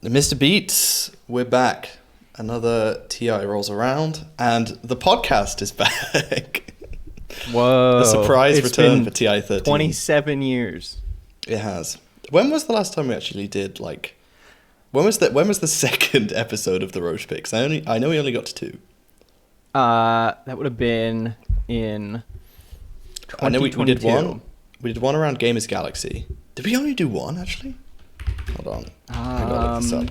Mr. Beats, we're back. Another TI rolls around, and the podcast is back. Whoa. A surprise It's return been for TI 13. 27 years. It has. When was the last time we actually did, like... When was the second episode of the Roshan Pit? 'Cause I know we only got to 2. That would have been in 2022. I know we did one. We did one around Gamers Galaxy. Did we only do one, actually? Hold on. I gotta look this up.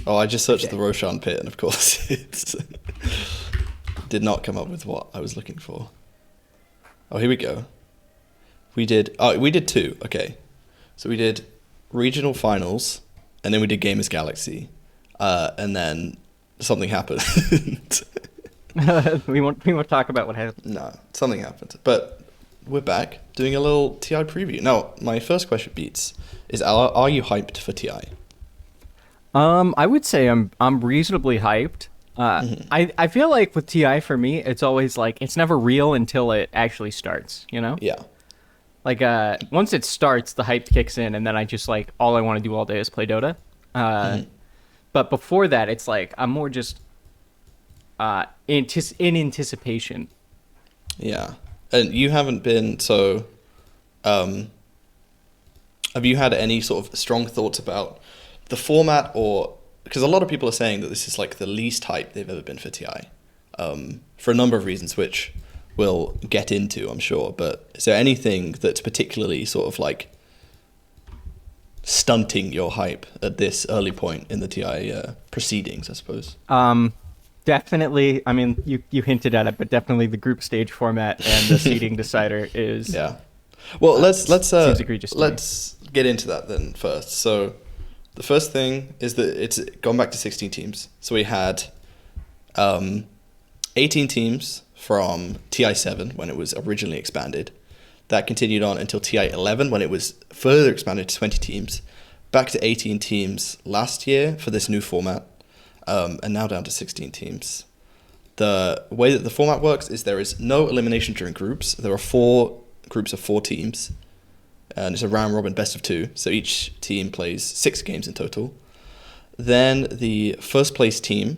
Oh, I just searched the Roshan Pit, and of course it's did not come up with what I was looking for. Oh, here we go. We did 2. Okay, so we did regional finals, and then we did Gamers Galaxy, and then something happened. we won't talk about what happened. No, something happened, but we're back doing a little TI preview. Now, my first question, Beats, is are you hyped for TI? I would say I'm reasonably hyped. I feel like with TI for me, it's always like it's never real until it actually starts. You know? Yeah. Like once it starts, the hype kicks in, and then I just like all I want to do all day is play Dota. But before that, it's like I'm more just in anticipation. Yeah. And you haven't been so. Have you had any sort of strong thoughts about the format, or because a lot of people are saying that this is like the least hype they've ever been for TI, for a number of reasons, which we'll get into, I'm sure. But is there anything that's particularly sort of like stunting your hype at this early point in the TI proceedings, I suppose? Definitely. I mean, you hinted at it, but definitely the group stage format and the seeding decider is. Yeah. Well, let's seems egregious to let's get into that then first. So, the first thing is that it's gone back to 16 teams. So we had 18 teams from TI 7 when it was originally expanded. That continued on until TI 11 when it was further expanded to 20 teams. Back to 18 teams last year for this new format. And now down to 16 teams. The way that the format works is there is no elimination during groups. There are 4 groups of 4 teams, and it's a round robin best of 2. So each team plays 6 games in total. Then the first place team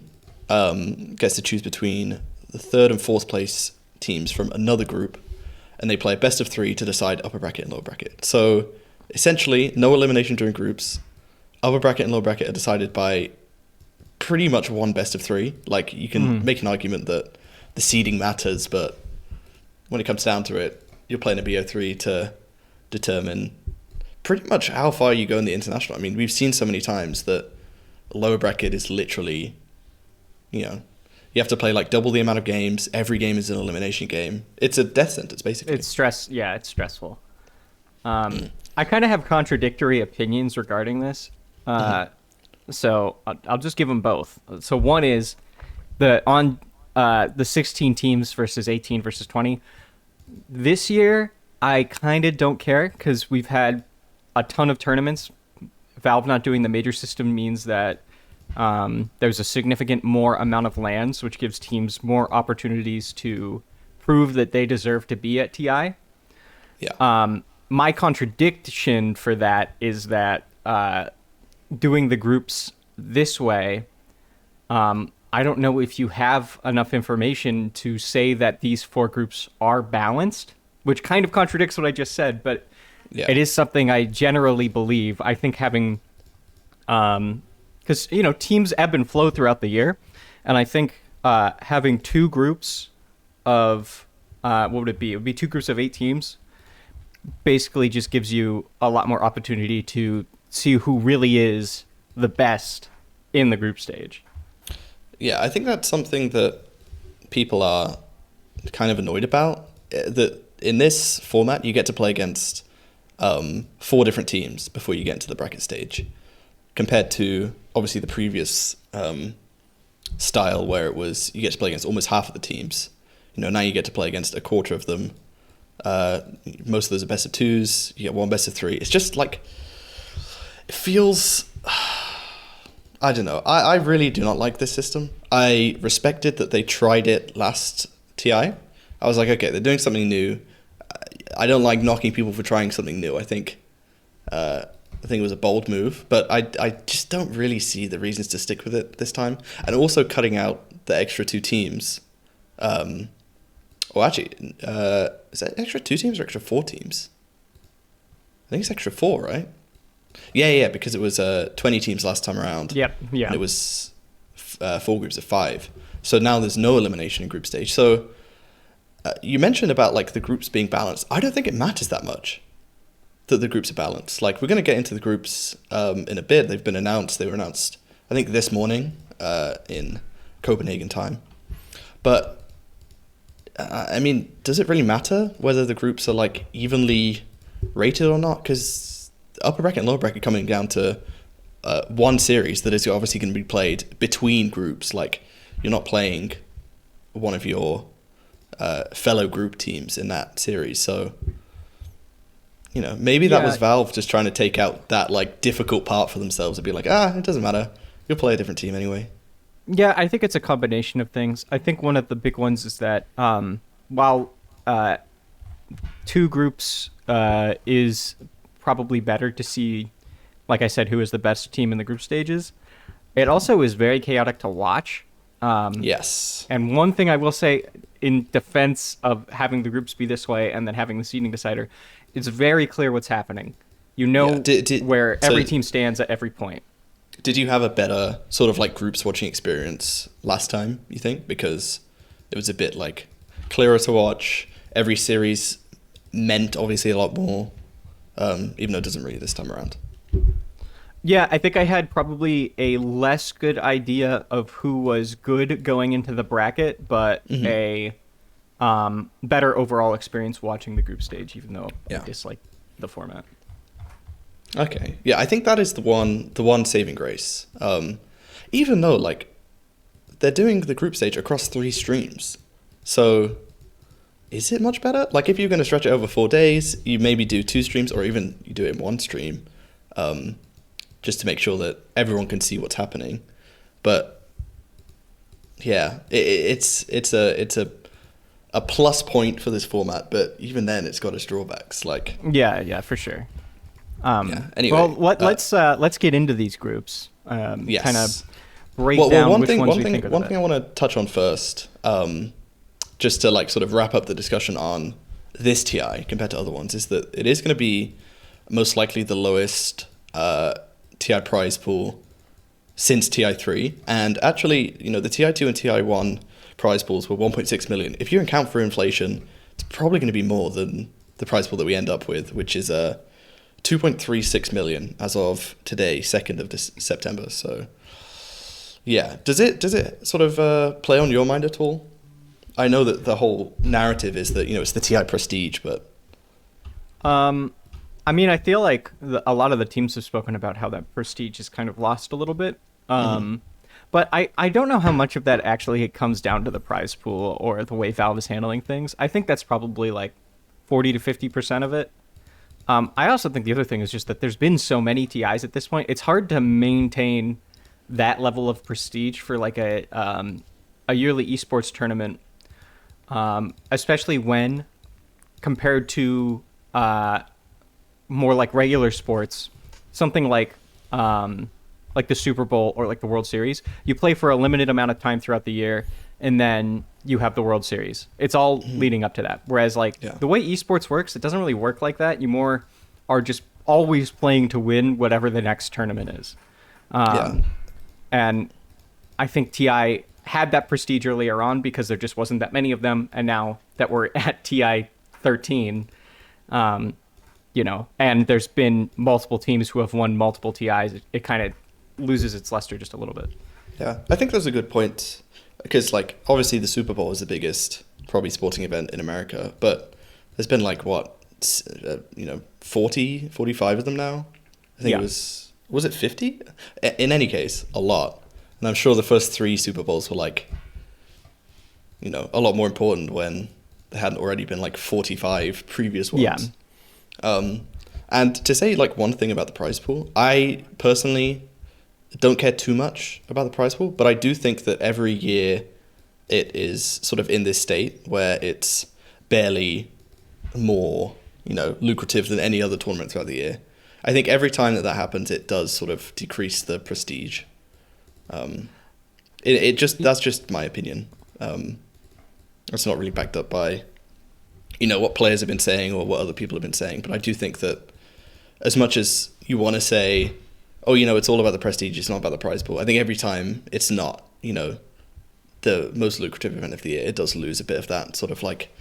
gets to choose between the third and fourth place teams from another group, and they play best of 3 to decide upper bracket and lower bracket. So essentially, no elimination during groups. Upper bracket and lower bracket are decided by pretty much one best of 3. Like, you can make an argument that the seeding matters, but when it comes down to it, you're playing a BO3 to determine pretty much how far you go in the international. I mean, we've seen so many times that lower bracket is literally, you have to play like double the amount of games. Every game is an elimination game. It's a death sentence, basically. It's stressful. I kind of have contradictory opinions regarding this. So I'll just give them both. So one is the 16 teams versus 18 versus 20. This year, I kind of don't care because we've had a ton of tournaments. Valve not doing the major system means that there's a significant more amount of lands, which gives teams more opportunities to prove that they deserve to be at TI. Yeah. My contradiction for that is that doing the groups this way, I don't know if you have enough information to say that these 4 groups are balanced, which kind of contradicts what I just said, but It is something I generally believe. I think having, because, teams ebb and flow throughout the year, and I think having 2 groups of, what would it be? It would be 2 groups of 8 teams, basically just gives you a lot more opportunity to see who really is the best in the group stage. Yeah, I think that's something that people are kind of annoyed about. That in this format, you get to play against 4 different teams before you get into the bracket stage, compared to obviously the previous style where it was you get to play against almost half of the teams. Now you get to play against a quarter of them. Most of those are best of 2s. You get 1 best of 3. It's just like, it feels, I don't know. I really do not like this system. I respected that they tried it last TI. I was like, okay, they're doing something new. I don't like knocking people for trying something new. I think I think it was a bold move, but I just don't really see the reasons to stick with it this time. And also cutting out the extra two teams. Or actually, is that extra two teams or extra four teams? I think it's extra four, right? Yeah, because it was 20 teams last time around. Yep, yeah. And it was four groups of five. So now there's no elimination in group stage. So you mentioned about like the groups being balanced. I don't think it matters that much that the groups are balanced. Like, we're going to get into the groups in a bit. They've been announced. They were announced, I think, this morning in Copenhagen time. But, I mean, does it really matter whether the groups are, like, evenly rated or not? Because upper bracket and lower bracket coming down to one series that is obviously going to be played between groups. Like, you're not playing one of your fellow group teams in that series. So, you know, maybe that was Valve just trying to take out that, like, difficult part for themselves and be like, it doesn't matter. You'll play a different team anyway. Yeah, I think it's a combination of things. I think one of the big ones is that while two groups is probably better to see, like I said, who is the best team in the group stages, it also is very chaotic to watch. Yes. And one thing I will say in defense of having the groups be this way and then having the seeding decider, it's very clear what's happening. You know where every team stands at every point. Did you have a better sort of like groups watching experience last time, you think? Because it was a bit like clearer to watch. Every series meant obviously a lot more, even though it doesn't really this time around. Yeah, I think I had probably a less good idea of who was good going into the bracket, but a better overall experience watching the group stage, even though I dislike the format. Okay. Yeah, I think that is the one saving grace. Even though, like, they're doing the group stage across 3 streams. So, is it much better? Like, if you're going to stretch it over 4 days, you maybe do 2 streams, or even you do it in 1 stream, just to make sure that everyone can see what's happening. But, yeah, it's a plus point for this format, but even then, it's got its drawbacks. Like, yeah, for sure. Anyway, well, let's get into these groups. Yes. Kind of break down which ones we think are the best. One thing I want to touch on first, just to like sort of wrap up the discussion on this TI compared to other ones, is that it is going to be most likely the lowest TI prize pool since TI3. And actually, you know, the TI2 and TI1 prize pools were 1.6 million. If you account for inflation, it's probably going to be more than the prize pool that we end up with, which is 2.36 million as of today, 2nd of September. So, yeah. Does it sort of play on your mind at all? I know that the whole narrative is that, you know, it's the TI prestige, but... I mean, I feel like a lot of the teams have spoken about how that prestige is kind of lost a little bit. But I don't know how much of that actually comes down to the prize pool or the way Valve is handling things. I think that's probably like 40 to 50% of it. I also think the other thing is just that there's been so many TIs at this point. It's hard to maintain that level of prestige for like a yearly esports tournament, especially when compared to more like regular sports, something like the Super Bowl or like the World Series. You play for a limited amount of time throughout the year, and then you have the World Series. It's all leading up to that. Whereas like the way esports works, it doesn't really work like that. You more are just always playing to win whatever the next tournament is. And I think TI had that prestige earlier on because there just wasn't that many of them. And now that we're at TI 13, you know, and there's been multiple teams who have won multiple TIs, it kind of loses its luster just a little bit. Yeah, I think that's a good point. Because, like, obviously the Super Bowl is the biggest, probably, sporting event in America. But there's been, like, 40, 45 of them now? I think it was it 50? In any case, a lot. And I'm sure the first 3 Super Bowls were, like, you know, a lot more important when there hadn't already been, like, 45 previous ones. Yeah. And to say, like, one thing about the prize pool, I personally... don't care too much about the prize pool, but I do think that every year it is sort of in this state where it's barely more, you know, lucrative than any other tournament throughout the year. I think every time that happens, it does sort of decrease the prestige. That's just my opinion. It's not really backed up by, what players have been saying or what other people have been saying. But I do think that as much as you want to say, oh, it's all about the prestige, it's not about the prize pool. I think every time it's not, the most lucrative event of the year, it does lose a bit of that sort of like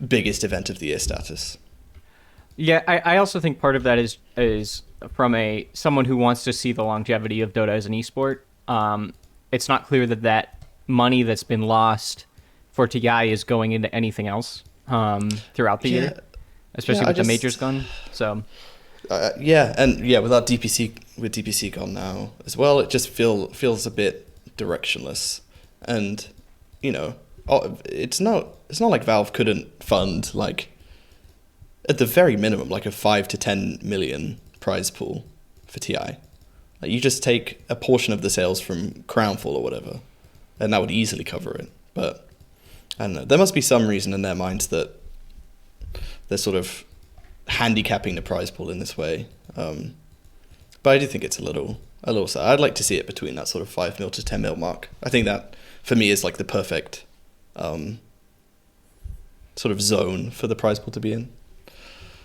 biggest event of the year status. Yeah, I also think part of that is from someone who wants to see the longevity of Dota as an esport. It's not clear that money that's been lost for TI is going into anything else throughout the year, especially with the majors gone. So without DPC gone now as well, it just feels a bit directionless. And it's not like Valve couldn't fund, like, at the very minimum, like a 5 to 10 million prize pool for TI. Like, you just take a portion of the sales from Crownfall or whatever, and that would easily cover it. But I don't know, there must be some reason in their minds that they're sort of handicapping the prize pool in this way. But I do think it's a little sad. I'd like to see it between that sort of 5 mil to 10 mil mark. I think that, for me, is like the perfect sort of zone for the prize pool to be in.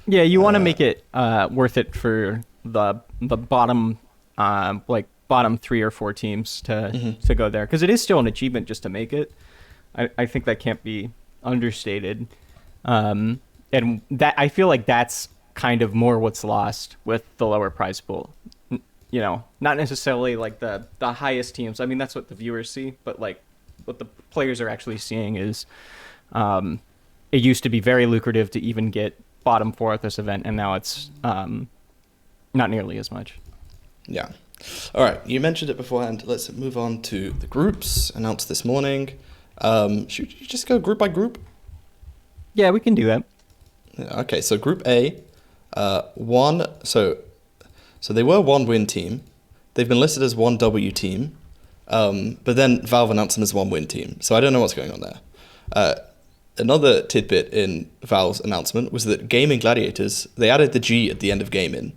Yeah, you want to make it worth it for the bottom bottom 3 or 4 teams to go there, because it is still an achievement just to make it. I think that can't be understated, and that I feel like that's kind of more what's lost with the lower prize pool. Not necessarily like the highest teams. I mean, that's what the viewers see, but like what the players are actually seeing is it used to be very lucrative to even get bottom 4 at this event, and now it's not nearly as much. Yeah. All right, you mentioned it beforehand. Let's move on to the groups announced this morning. Should you just go group by group? Yeah, we can do that. Yeah, okay, so Group A, so they were 1-win team. They've been listed as 1W team, but then Valve announced them as 1-win team. So I don't know what's going on there. Another tidbit in Valve's announcement was that Gaming Gladiators, they added the G at the end of gaming.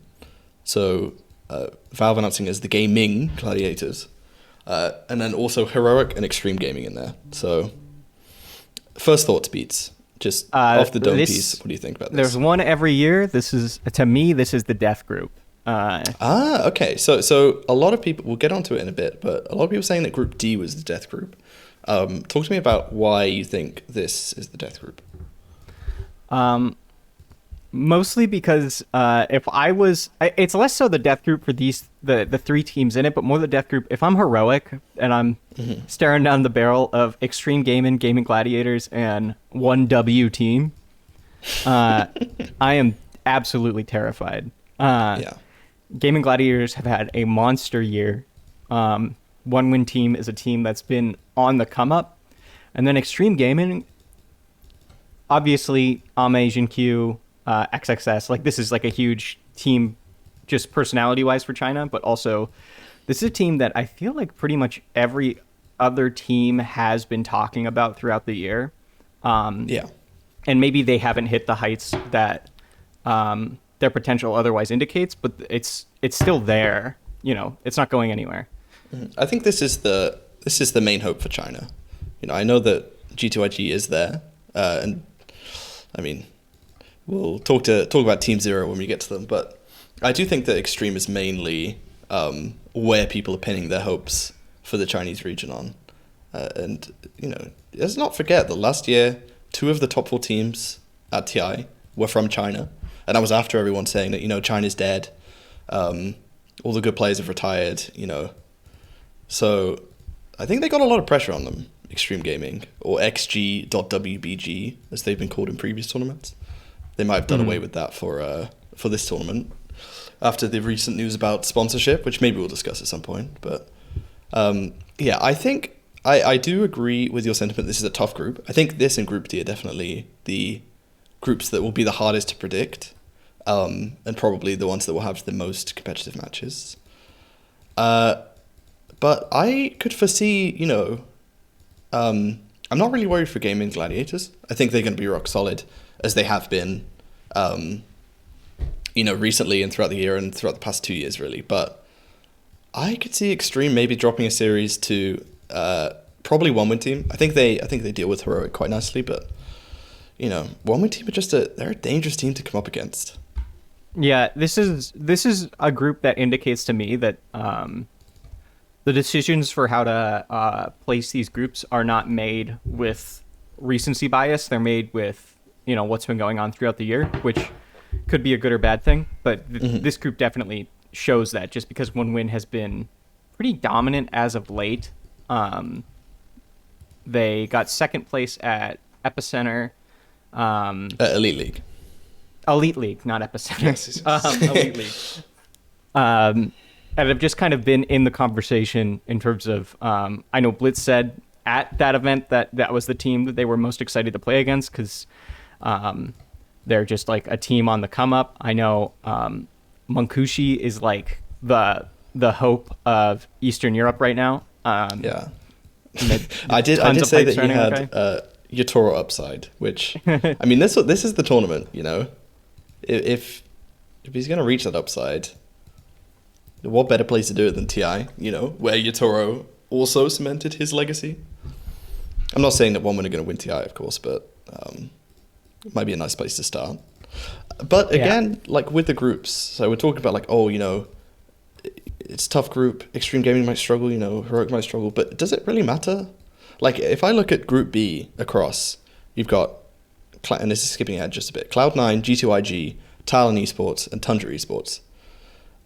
So Valve announcing as the Gaming Gladiators. And then also Heroic and Extreme Gaming in there. So first thoughts, Beats. Just off the dome piece, what do you think about this? There's one every year. To me, this is the death group. Okay. So a lot of people, we'll get onto it in a bit, but a lot of people saying that Group D was the death group. Talk to me about why you think this is the death group. Mostly because it's less so the death group for the 3 teams in it, but more the death group. If I'm Heroic and I'm staring down the barrel of Extreme Gaming, Gaming Gladiators, and 1W team, I am absolutely terrified. Gaming Gladiators have had a monster year. 1-win team is a team that's been on the come up, and then Extreme Gaming, obviously, Ame, Jinq, XXS, like this is like a huge team just personality wise for China, but also this is a team that I feel like pretty much every other team has been talking about throughout the year. And maybe they haven't hit the heights that their potential otherwise indicates, but it's still there. It's not going anywhere. I think this is the main hope for China. I know that G2IG is there, and I mean, we'll talk about Team Zero when we get to them, but I do think that Extreme is mainly where people are pinning their hopes for the Chinese region on. And, let's not forget that last year, 2 of the top 4 teams at TI were from China. And that was after everyone saying that, China's dead. All the good players have retired, So I think they got a lot of pressure on them, Extreme Gaming, or XG.WBG, as they've been called in previous tournaments. They might have done away with that for this tournament after the recent news about sponsorship, which maybe we'll discuss at some point. But I think I do agree with your sentiment. This is a tough group. I think this and Group D are definitely the groups that will be the hardest to predict, and probably the ones that will have the most competitive matches. But I could foresee, I'm not really worried for Gaming Gladiators. I think they're going to be rock solid, as they have been recently and throughout the year and throughout the past 2 years, really. But I could see Extreme maybe dropping a series to probably one win team. I think they deal with Heroic quite nicely, but one win team are they're a dangerous team to come up against. Yeah, this is a group that indicates to me that the decisions for how to place these groups are not made with recency bias. They're made with what's been going on throughout the year, which could be a good or bad thing. But this group definitely shows that, just because one win has been pretty dominant as of late. They got second place at Epicenter. Elite League. Elite League, not Epicenter. Elite League. And have just kind of been in the conversation in terms of, I know Blitz said at that event that was the team that they were most excited to play against, because they're just like a team on the come up. I know Munkushi is like the hope of Eastern Europe right now. Yeah. I did say that he had Yatoro upside, which I mean, this is the tournament. If he's gonna reach that upside, what better place to do it than TI? Where Yatoro also cemented his legacy. I'm not saying that one winner are going to win TI, of course, but it might be a nice place to start. But again, like with the groups, so we're talking about it's a tough group. Extreme Gaming might struggle, Heroic might struggle, but does it really matter? Like, if I look at Group B across, you've got, and this is skipping ahead just a bit, Cloud9, G2IG, Talon Esports, and Tundra Esports.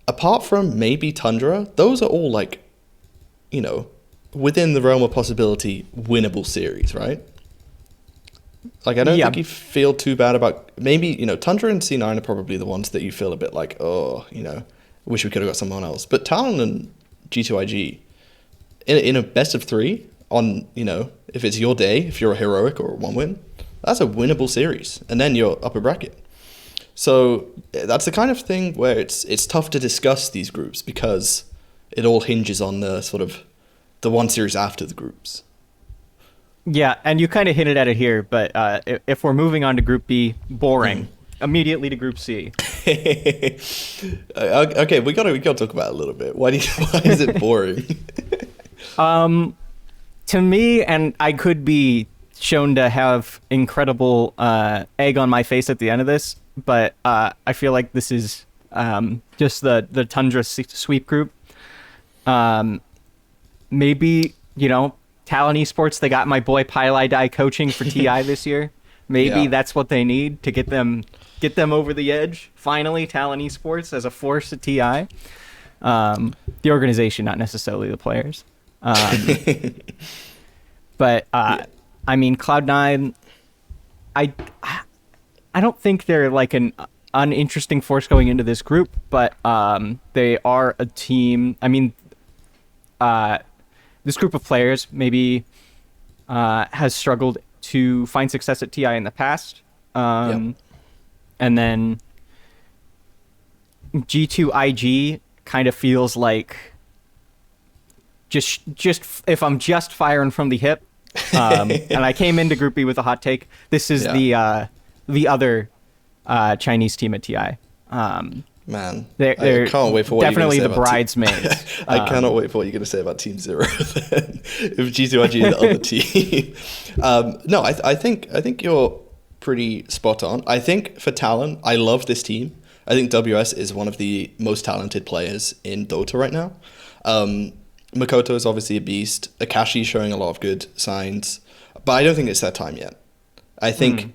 Apart from maybe Tundra, those are all within the realm of possibility, winnable series, right? Like, I don't think you feel too bad about, maybe, Tundra and C9 are probably the ones that you feel a bit like, wish we could have got someone else. But Talon and G2IG, in a best of three, on, if it's your day, if you're a Heroic or a one win, that's a winnable series. And then you're upper bracket. So that's the kind of thing where it's tough to discuss these groups, because it all hinges on the sort of the one series after the groups. Yeah, and you kind of hinted at it here, but if we're moving on to Group B, boring. Immediately to Group C. Okay, we gotta talk about it a little bit. Why is it boring? To me, and I could be shown to have incredible egg on my face at the end of this, but I feel like this is just the Tundra sweep group. Maybe, Talon Esports, they got my boy Pili Die coaching for TI this year. Maybe that's what they need to get them over the edge. Finally, Talon Esports as a force at TI. The organization, not necessarily the players. But I mean, Cloud9, I don't think they're like an uninteresting force going into this group, but they are a team. I mean, this group of players maybe has struggled to find success at TI in the past. And then G2IG kind of feels like just if I'm just firing from the hip, and I came into Group B with a hot take, this is the other Chinese team at TI. Man, they're I can't wait for what definitely you're the going to say about bridesmaids. I cannot wait for what you're going to say about Team Zero. Then, if G2IG is the other team. No, I think you're pretty spot on. I think for Talon, I love this team. I think WS is one of the most talented players in Dota right now. Makoto is obviously a beast. Akashi is showing a lot of good signs, but I don't think it's their time yet. I think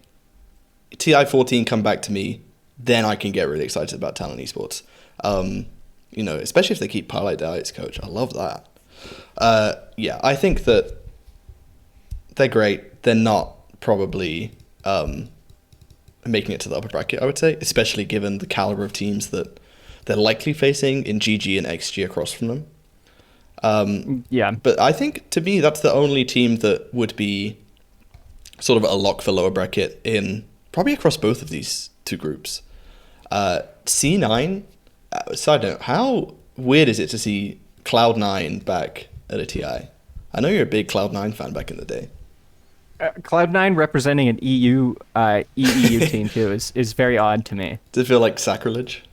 TI14 come back to me, then I can get really excited about Talon Esports. Especially if they keep Pili Die as coach. I love that. I think that they're great. They're not probably making it to the upper bracket, I would say, especially given the caliber of teams that they're likely facing in GG and XG across from them. But I think, to me, that's the only team that would be sort of a lock for lower bracket in probably across both of these two groups. C9, side note, how weird is it to see Cloud9 back at a TI? I know you're a big Cloud9 fan back in the day. Cloud9 representing an EEU team too is very odd to me. Does it feel like sacrilege?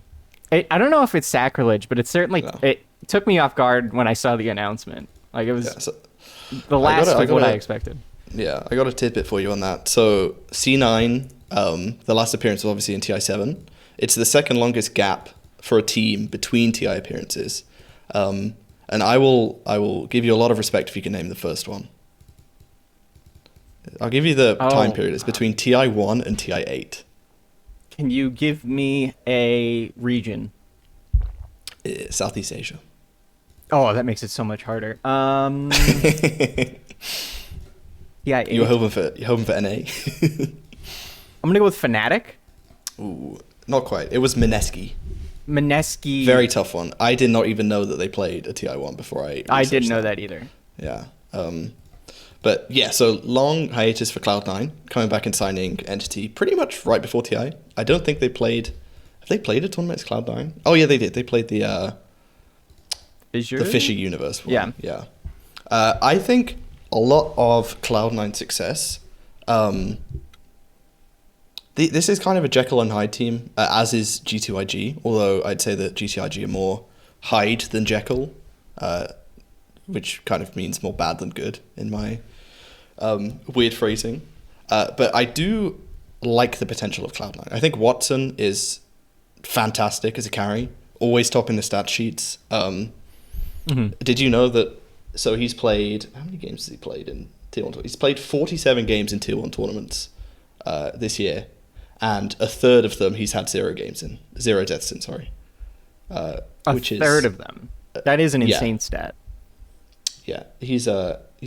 I don't know if it's sacrilege, but it's certainly No. it took me off guard when I saw the announcement. Like it was Yeah, so the last I of what I gotta- expected. Yeah, I got a tidbit for you on that. So C9, the last appearance was obviously in TI7. It's the second longest gap for a team between TI appearances. And I will give you a lot of respect if you can name the first one. I'll give you the time period. It's between TI1 and TI8. Can you give me a region? Southeast Asia. Oh, that makes it so much harder. Yeah, You're hoping for NA. I'm gonna go with Fnatic. Ooh, not quite. It was Mineski. Mineski. Very tough one. I did not even know that they played a TI1 before I didn't know that either. Yeah. But yeah, so long hiatus for Cloud9, coming back and signing Entity pretty much right before TI. I don't think they played. Have they played a tournament as Cloud9? Oh yeah, they did. They played the Fishy Universe one. Yeah. Yeah. I think a lot of Cloud9 success. This is kind of a Jekyll and Hyde team, as is G2IG, although I'd say that G2IG are more Hyde than Jekyll, which kind of means more bad than good in my weird phrasing. But I do like the potential of Cloud9. I think Watson is fantastic as a carry, always topping the stat sheets. Did you know that? So he's played, how many games has he played in Tier 1? He's played 47 games in Tier 1 tournaments this year, and a third of them he's had 0 deaths in, sorry. Which is a third of them. That is an insane stat. Yeah, he's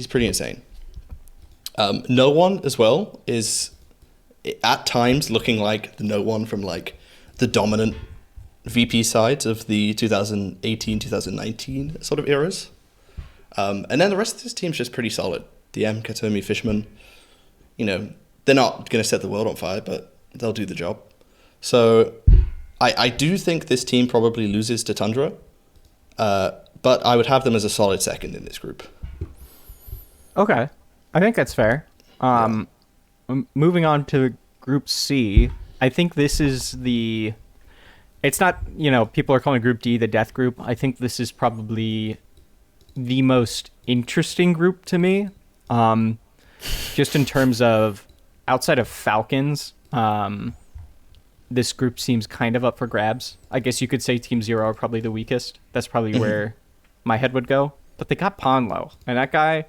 pretty insane. No One as well is at times looking like the No One from like the dominant VP sides of the 2018, 2019 sort of eras. And then the rest of this team's just pretty solid. DM, Katomi, Fishman, they're not going to set the world on fire, but they'll do the job. So I do think this team probably loses to Tundra, but I would have them as a solid second in this group. Okay. I think that's fair. Moving on to Group C, I think this is it's not, people are calling Group D the death group. I think this is probably the most interesting group to me. Just in terms of outside of Falcons, this group seems kind of up for grabs. I guess you could say Team Zero are probably the weakest. That's probably where my head would go. But they got Ponlo, and that guy,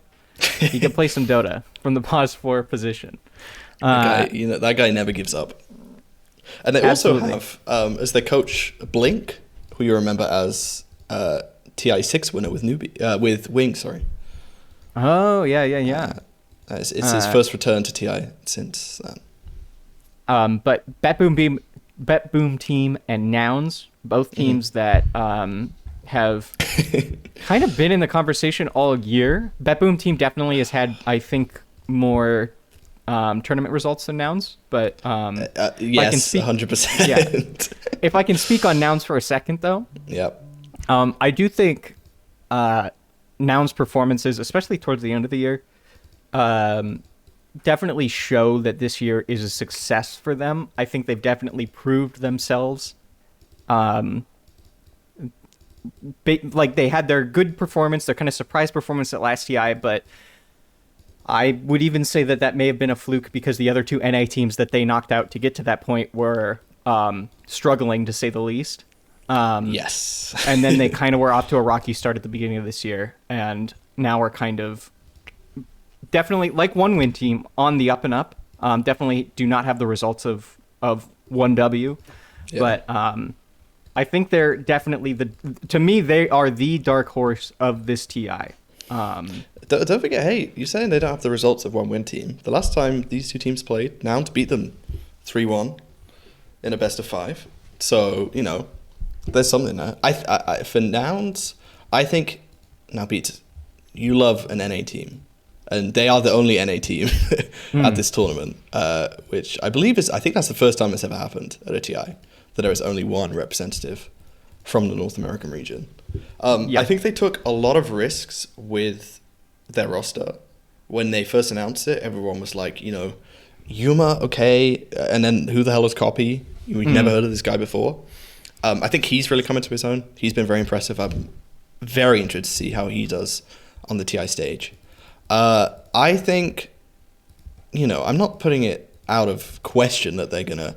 he can play some Dota from the pause 4 position. That guy never gives up. And they Absolutely. also have as their coach Blink, who you remember as TI6 winner with Wing. Sorry. Oh yeah. It's his first return to TI since then. But Bet Boom Team and Nouns, both teams that have kind of been in the conversation all year. Bet Boom Team definitely has had, I think, more tournament results than Nouns, but yes, 100%. Yeah. If I can speak on Nouns for a second, though. Yep. I do think Nouns' performances, especially towards the end of the year, definitely show that this year is a success for them. I think they've definitely proved themselves. They had their good performance, their kind of surprise performance at last TI, but I would even say that may have been a fluke because the other two NA teams that they knocked out to get to that point were struggling, to say the least. Yes. And then they kind of were off to a rocky start at the beginning of this year, and now we're kind of definitely like one win team on the up and up. Definitely do not have the results of 1W, Yeah. but I think they're definitely to me they are the dark horse of this TI. Don't forget, hey, you're saying they don't have the results of one win team. The last time these two teams played, Nouns beat them 3-1 in a best of 5. So, there's something there. I for Nouns, I think, now Pete, you love an NA team. And they are the only NA team at this tournament, which I think that's the first time it's ever happened at a TI, that there is only one representative from the North American region. I think they took a lot of risks with their roster. When they first announced it, everyone was like, Yuma, okay, and then who the hell is Copy? We'd never heard of this guy before. I think he's really come into his own. He's been very impressive. I'm very interested to see how he does on the TI stage. I think, I'm not putting it out of question that they're going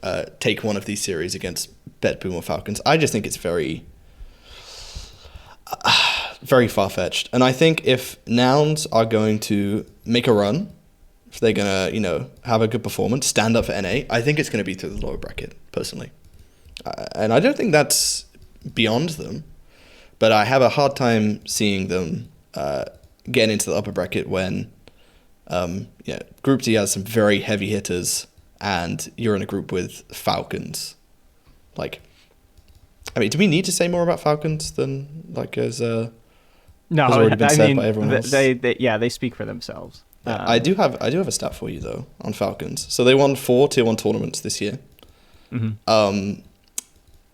to take one of these series against BetBoom or Falcons. I just think it's very, very far-fetched. And I think if Nouns are going to make a run, if they're going to, have a good performance, stand up for NA, I think it's going to be through the lower bracket, personally. And I don't think that's beyond them, but I have a hard time seeing them getting into the upper bracket when Group D has some very heavy hitters and you're in a group with Falcons. Do we need to say more about Falcons than has already been said by everyone else? They speak for themselves. I do have a stat for you though on Falcons. So they won 4 Tier 1 tournaments this year. Mm-hmm.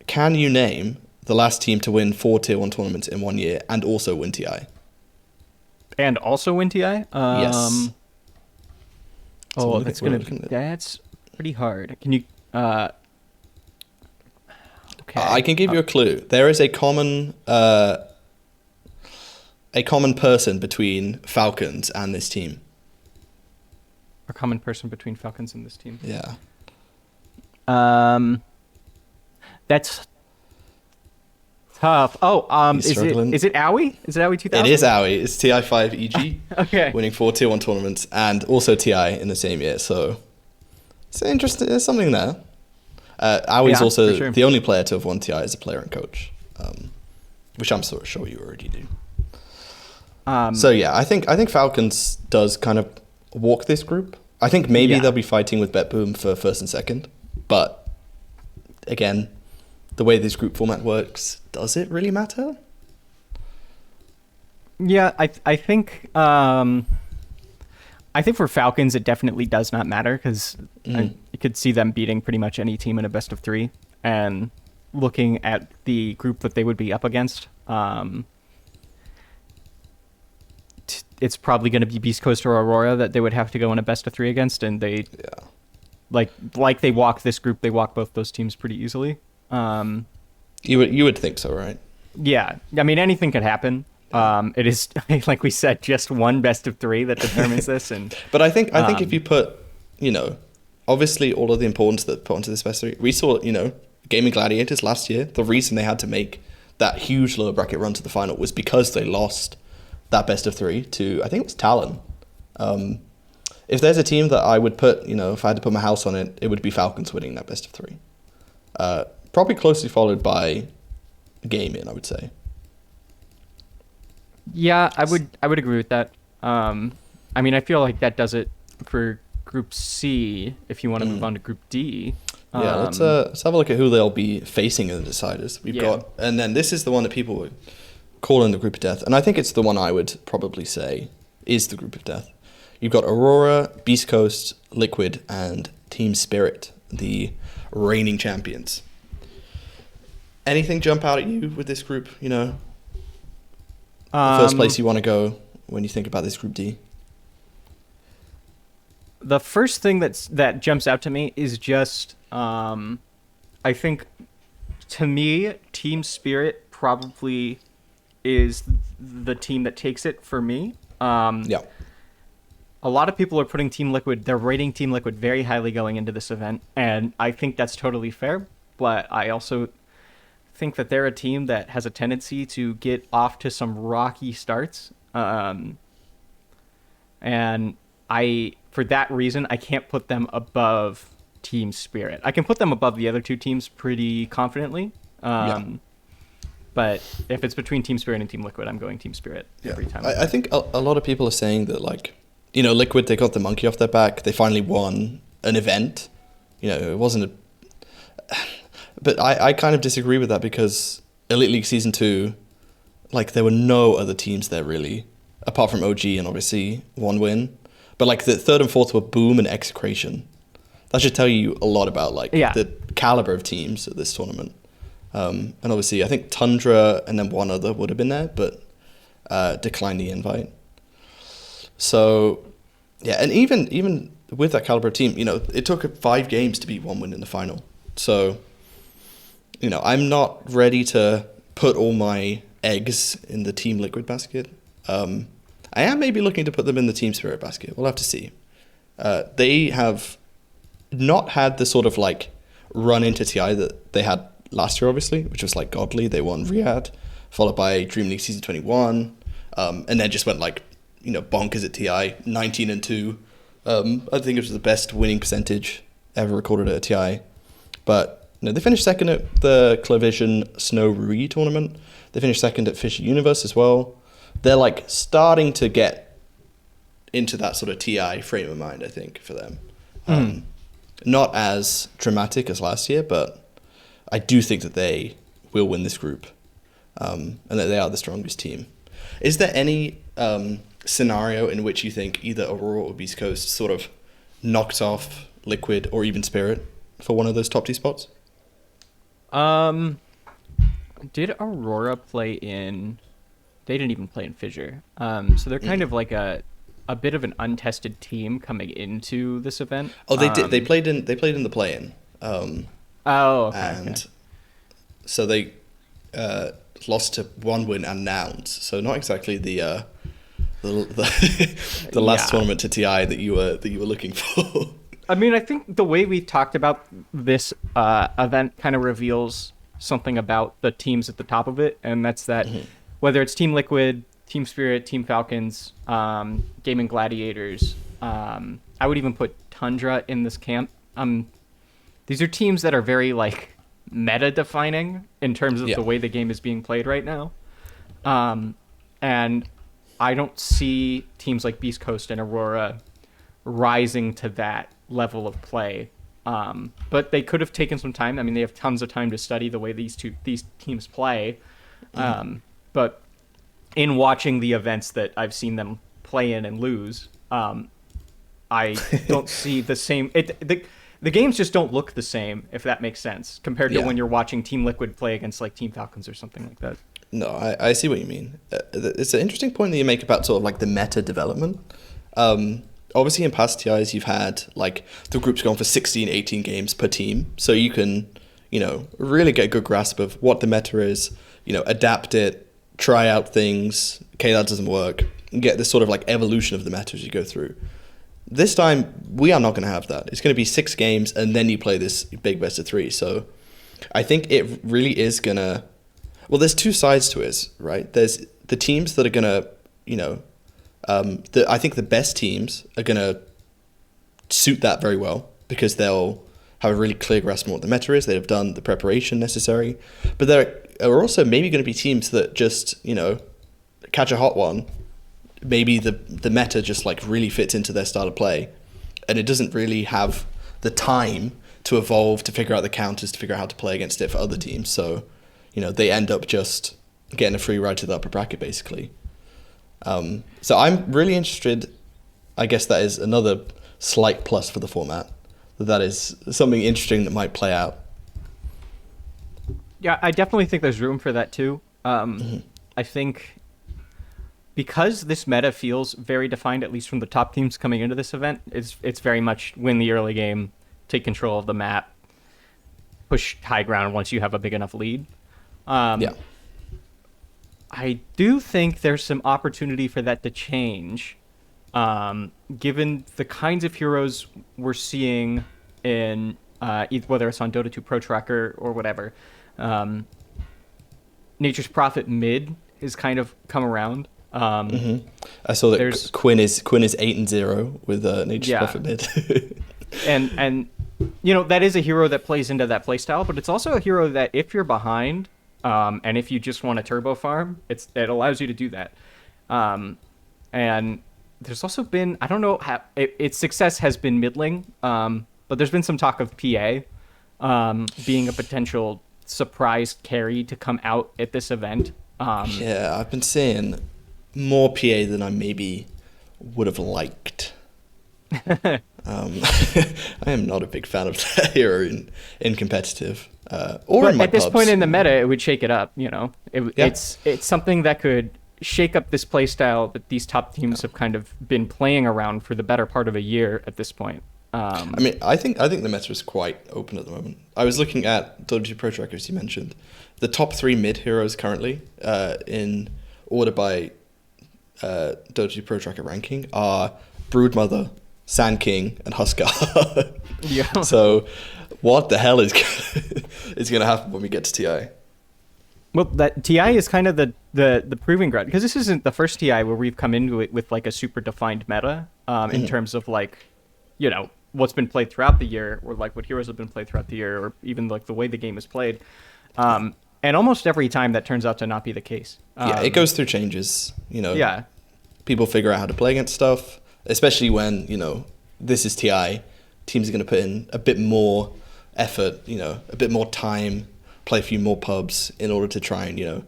Can you name the last team to win 4 Tier 1 tournaments in 1 year and also win TI? And also win TI? Yes. That's pretty hard. Can you? Okay. I can give you a clue. There is a common person between Falcons and this team. A common person between Falcons and this team. Yeah. That's tough. Is it Owie? Is it Owie 2000? It is Owie. It's TI5 EG. Okay. Winning 4 Tier 1 tournaments and also TI in the same year. So it's interesting. There's something there. Owie's also the only player to have won TI as a player and coach, which I'm sort of sure you already do. I think Falcons does kind of walk this group. I think maybe they'll be fighting with BetBoom for first and second, but again, the way this group format works, does it really matter? Yeah, I think for Falcons it definitely does not matter because you could see them beating pretty much any team in a best of 3. And looking at the group that they would be up against, it's probably going to be Beast Coast or Aurora that they would have to go in a best of 3 against, and they like they walk this group, they walk both those teams pretty easily. You would think so, right? Yeah, I mean anything could happen. It is like we said, just one best of 3 that determines this. But I think if you put, obviously all of the importance that put onto this best of 3, we saw, Gaming Gladiators last year. The reason they had to make that huge lower bracket run to the final was because they lost that best of 3 to, I think it was Talon. If there's a team that I would put, if I had to put my house on it, it would be Falcons winning that best of 3. Probably closely followed by Gaming, I would say. Yeah, I would agree with that. I mean, I feel like that does it for Group C. If you want to move on to Group D. Yeah, let's have a look at who they'll be facing in the deciders. We've got, and then this is the one that people would call in the group of death, and I think it's the one I would probably say is the group of death. You've got Aurora, Beast Coast, Liquid, and Team Spirit, the reigning champions. Anything jump out at you with this group? The first place you want to go when you think about this Group D? The first thing that jumps out to me is just, I think, to me, Team Spirit probably is the team that takes it for me. Yeah. A lot of people are putting Team Liquid, they're rating Team Liquid very highly going into this event, and I think that's totally fair, but I also think that they're a team that has a tendency to get off to some rocky starts. And for that reason, I can't put them above Team Spirit. I can put them above the other two teams pretty confidently. But if it's between Team Spirit and Team Liquid, I'm going Team Spirit every time. I think a lot of people are saying that, Liquid, they got the monkey off their back. They finally won an event. It wasn't But I kind of disagree with that because Elite League Season 2, there were no other teams there really, apart from OG and obviously one win. But the third and fourth were Boom and Execration. That should tell you a lot about the caliber of teams at this tournament. And obviously I think Tundra and then one other would have been there, but declined the invite. So yeah, and even with that caliber of team, it took 5 games to beat one win in the final. So I'm not ready to put all my eggs in the Team Liquid basket. I am maybe looking to put them in the Team Spirit basket. We'll have to see. They have not had the sort of like run into TI that they had last year, obviously, which was like godly. They won Riyadh, followed by Dream League Season 21, and then just went like, bonkers at TI, 19-2. I think it was the best winning percentage ever recorded at a TI. But they finished second at the Clavision Snow Rui tournament. They finished second at Fisher Universe as well. They're like starting to get into that sort of TI frame of mind, I think, for them. Not as dramatic as last year, but I do think that they will win this group, and that they are the strongest team. Is there any scenario in which you think either Aurora or Beast Coast sort of knocked off Liquid or even Spirit for one of those top 2 spots? Did Aurora play in... They didn't even play in Fissure. So they're kind of like a bit of an untested team coming into this event. Oh, they did. They played in the play-in. Okay. And so they lost to 1 win and Nouns. So not exactly the last tournament to TI that you were looking for. I mean, I think the way we talked about this event kind of reveals something about the teams at the top of it, and that's that whether it's Team Liquid, Team Spirit, Team Falcons, Gaming Gladiators, I would even put Tundra in this camp. These are teams that are very like meta-defining in terms of the way the game is being played right now, and I don't see teams like Beast Coast and Aurora rising to that level of play. But they could have taken some time. I mean, they have tons of time to study the way these teams play. But in watching the events that I've seen them play in and lose, I don't see the same. The games just don't look the same, if that makes sense, compared to when you're watching Team Liquid play against like Team Falcons or something like that. No, I see what you mean. It's an interesting point that you make about sort of like the meta development. Obviously, in past TIs, you've had like the group's gone for 16, 18 games per team. So you can, really get a good grasp of what the meta is, adapt it, try out things. Okay, that doesn't work. And get this sort of like evolution of the meta as you go through. This time, we are not going to have that. It's going to be 6 games and then you play this big best of 3. So I think it really is going to... Well, there's 2 sides to it, right? There's the teams that are going to, I think the best teams are going to suit that very well because they'll have a really clear grasp on what the meta is. They have done the preparation necessary. But there are also maybe going to be teams that just, catch a hot one. Maybe the meta just like really fits into their style of play and it doesn't really have the time to evolve, to figure out the counters, to figure out how to play against it for other teams. So, they end up just getting a free ride to the upper bracket, basically. So I'm really interested. I guess that is another slight plus for the format. That is something interesting that might play out. Yeah, I definitely think there's room for that too. I think because this meta feels very defined, at least from the top teams coming into this event, it's very much win the early game, take control of the map, push high ground once you have a big enough lead. I do think there's some opportunity for that to change, given the kinds of heroes we're seeing in whether it's on Dota 2 Pro Tracker or whatever. Nature's Prophet mid has kind of come around. I saw that Quinn is 8-0 with Nature's Prophet mid. and that is a hero that plays into that playstyle, but it's also a hero that if you're behind, and if you just want to turbo farm, it allows you to do that. And there's also been, I don't know how its success has been middling, but there's been some talk of PA being a potential surprise carry to come out at this event. I've been seeing more PA than I maybe would have liked. I am not a big fan of that hero in competitive. But at this pubs. point in the meta, it would shake it up. It's something that could shake up this playstyle that these top teams have kind of been playing around for the better part of a year at this point. I mean, I think the meta is quite open at the moment. I was looking at Dota 2 Pro Tracker, as you mentioned. The top 3 mid heroes currently, in order by Dota 2 Pro Tracker ranking, are Broodmother, Sand King, and Huskar. Yeah. So, what the hell is going to happen when we get to TI? Well, that TI is kind of the proving ground, because this isn't the first TI where we've come into it with like a super defined meta in terms of like, you know, what's been played throughout the year, or like what heroes have been played throughout the year, or even like the way the game is played. And almost every time that turns out to not be the case. Yeah, it goes through changes, you know. Yeah. People figure out how to play against stuff, especially when, you know, this is TI. Teams are going to put in a bit more effort, you know, a bit more time, play a few more pubs in order to try and, you know,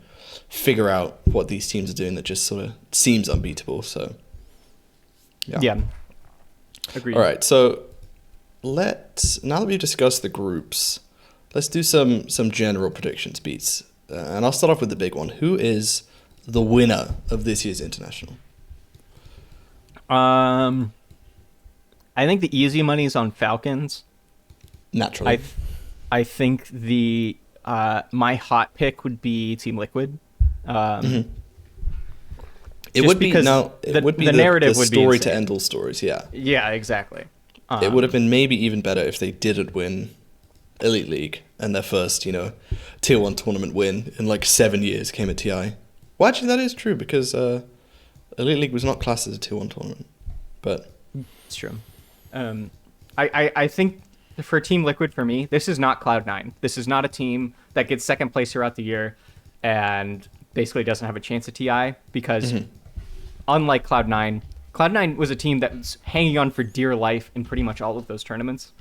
figure out what these teams are doing that just sort of seems unbeatable. So, yeah. Agreed. All right, so now that we've discussed the groups, let's do some general predictions, Beats. And I'll start off with the big one. Who is the winner of this year's International? I think the easy money is on Falcons. Naturally. I think my hot pick would be Team Liquid. It would be the narrative would be story insane. to end all stories, yeah. Yeah, exactly. It would have been maybe even better if they didn't win Elite League and their first, you know, Tier 1 tournament win in like 7 years came at TI. Well, actually, that is true because Elite League was not classed as a Tier 1 tournament. But it's true. I think for Team Liquid, for me, this is not Cloud9. This is not a team that gets second place throughout the year and basically doesn't have a chance at TI because unlike Cloud9 was a team that was hanging on for dear life in pretty much all of those tournaments.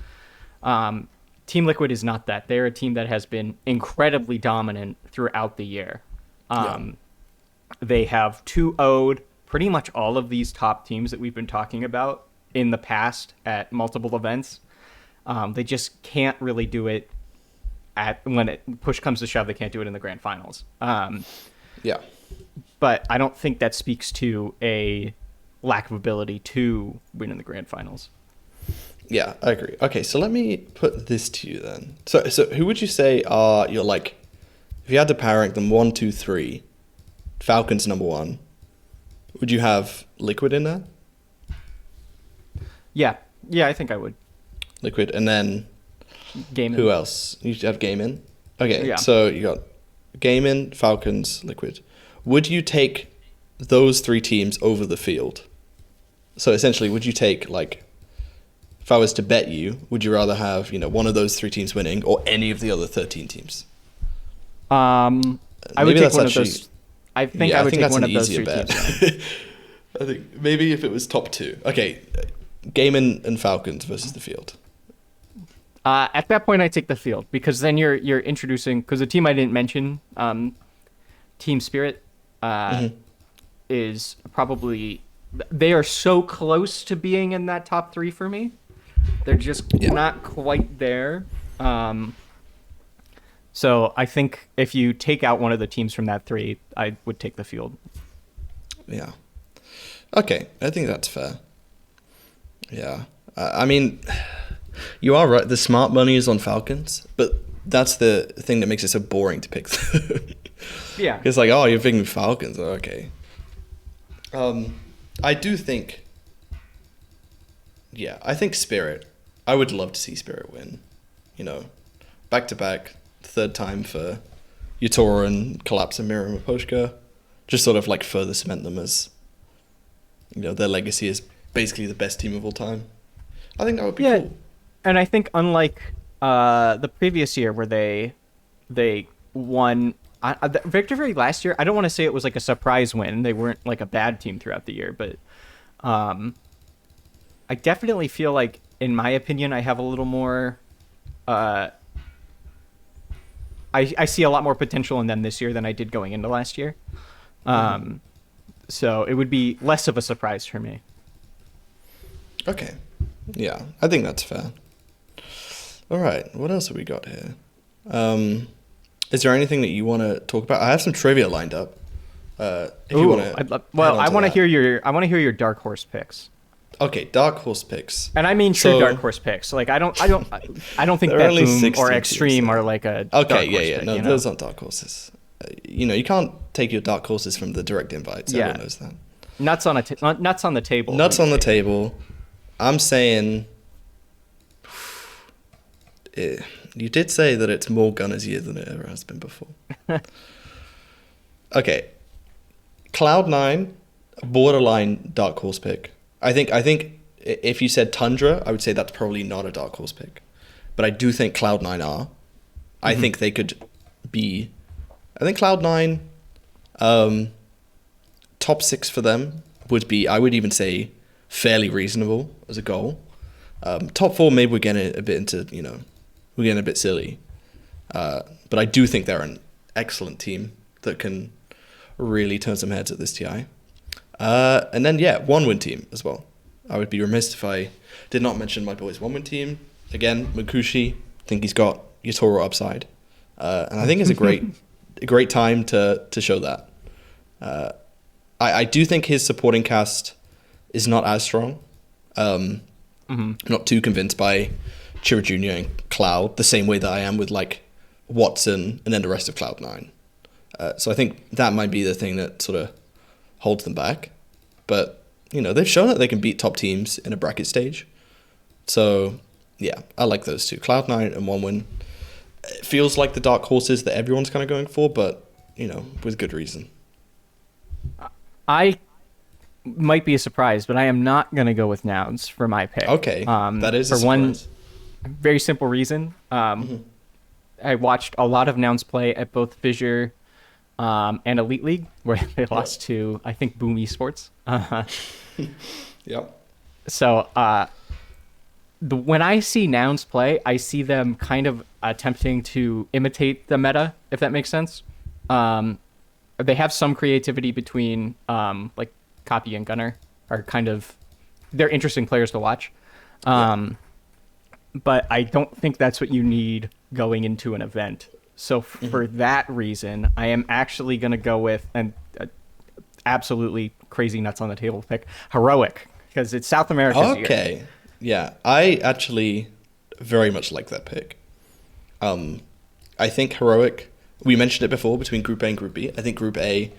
Team Liquid is not that. They're a team that has been incredibly dominant throughout the year. They have 2-0'd pretty much all of these top teams that we've been talking about in the past at multiple events. They just can't really do it when push comes to shove. They can't do it in the grand finals. But I don't think that speaks to a lack of ability to win in the grand finals. Yeah, I agree. Okay, so let me put this to you then. So who would you say are your, like, if you had to power rank them 1, 2, 3, Falcons number 1, would you have Liquid in there? Yeah, I think I would. Liquid, and then Game who else? You have Game in? Okay, Yeah. So you got Game in, Falcons, Liquid. Would you take those 3 teams over the field? So essentially, would you take, like, if I was to bet you, would you rather have, you know, one of those 3 teams winning or any of the other 13 teams? I would take one of those. I think I would take one of those 3 bet. teams. I think maybe if it was top 2. Okay, Game and Falcons versus the field. At that point, I take the field because then you're introducing, because the team I didn't mention, Team Spirit, is probably, they are so close to being in that top 3 for me. They're just not quite there. So I think if you take out one of the teams from that 3, I would take the field. Yeah. Okay, I think that's fair. Yeah. I mean, you are right. The smart money is on Falcons, but that's the thing that makes it so boring to pick. Yeah. It's like, oh, you're picking Falcons. Oh, okay. I do think... Yeah, I think Spirit. I would love to see Spirit win. You know, back-to-back, third time for Yutora and Collapse and Miriam Aposhka. Just sort of like further cement them as, you know, their legacy is basically the best team of all time. I think that would be cool. And I think unlike the previous year where they won the victory last year, I don't want to say it was like a surprise win. They weren't like a bad team throughout the year, but I definitely feel like, in my opinion, I have a little more. I see a lot more potential in them this year than I did going into last year. So it would be less of a surprise for me. Okay. Yeah, I think that's fair. All right, what else have we got here? Is there anything that you want to talk about? I have some trivia lined up. If you want to. I want to hear your dark horse picks. Okay, dark horse picks. And I mean true So- dark horse picks. Like I don't think There are that only Boom 16 or teams, Extreme so- are like a Okay, dark yeah, horse yeah. pick, No, you know? those aren't you can't take your dark horses from the direct invites. Yeah. Everyone knows that. Nuts on the table. Nuts on the table. I'm saying. You did say that it's more Gunner's year than it ever has been before. Okay. Cloud9, borderline dark horse pick. I think if you said Tundra, I would say that's probably not a dark horse pick. But I do think Cloud9 are. I think they could be. I think Cloud9, top 6 for them would be, I would even say, fairly reasonable as a goal. Top 4, maybe we're getting a bit into, we're getting a bit silly. But I do think they're an excellent team that can really turn some heads at this TI. And then, yeah, one-win team as well. I would be remiss if I did not mention my boys' one-win team. Again, Makushi, I think he's got Yatoro upside. And I think it's a great time to show that. I do think his supporting cast is not as strong. Not too convinced by Chira Jr. and Cloud, the same way that I am with like Watson and then the rest of Cloud9. So I think that might be the thing that sort of holds them back. But, they've shown that they can beat top teams in a bracket stage. So, yeah, I like those two. Cloud9 and OneWin. It feels like the dark horses that everyone's kind of going for, but, with good reason. I might be a surprise, but I am not going to go with Nouns for my pick. Okay, that is for a one surprise. very simple reason. I watched a lot of Nouns play at both Fissure and Elite League, where they lost to, I think, Boom Esports. Yep. So when I see Nouns play, I see them kind of attempting to imitate the meta, if that makes sense. They have some creativity between like Copy and Gunner are kind of, they're interesting players to watch. But I don't think that's what you need going into an event. So for that reason, I am actually going to go with an absolutely crazy nuts on the table pick, Heroic, because it's South America's year. Okay. Yeah, I actually very much like that pick. I think Heroic, we mentioned it before between Group A and Group B. I think Group A,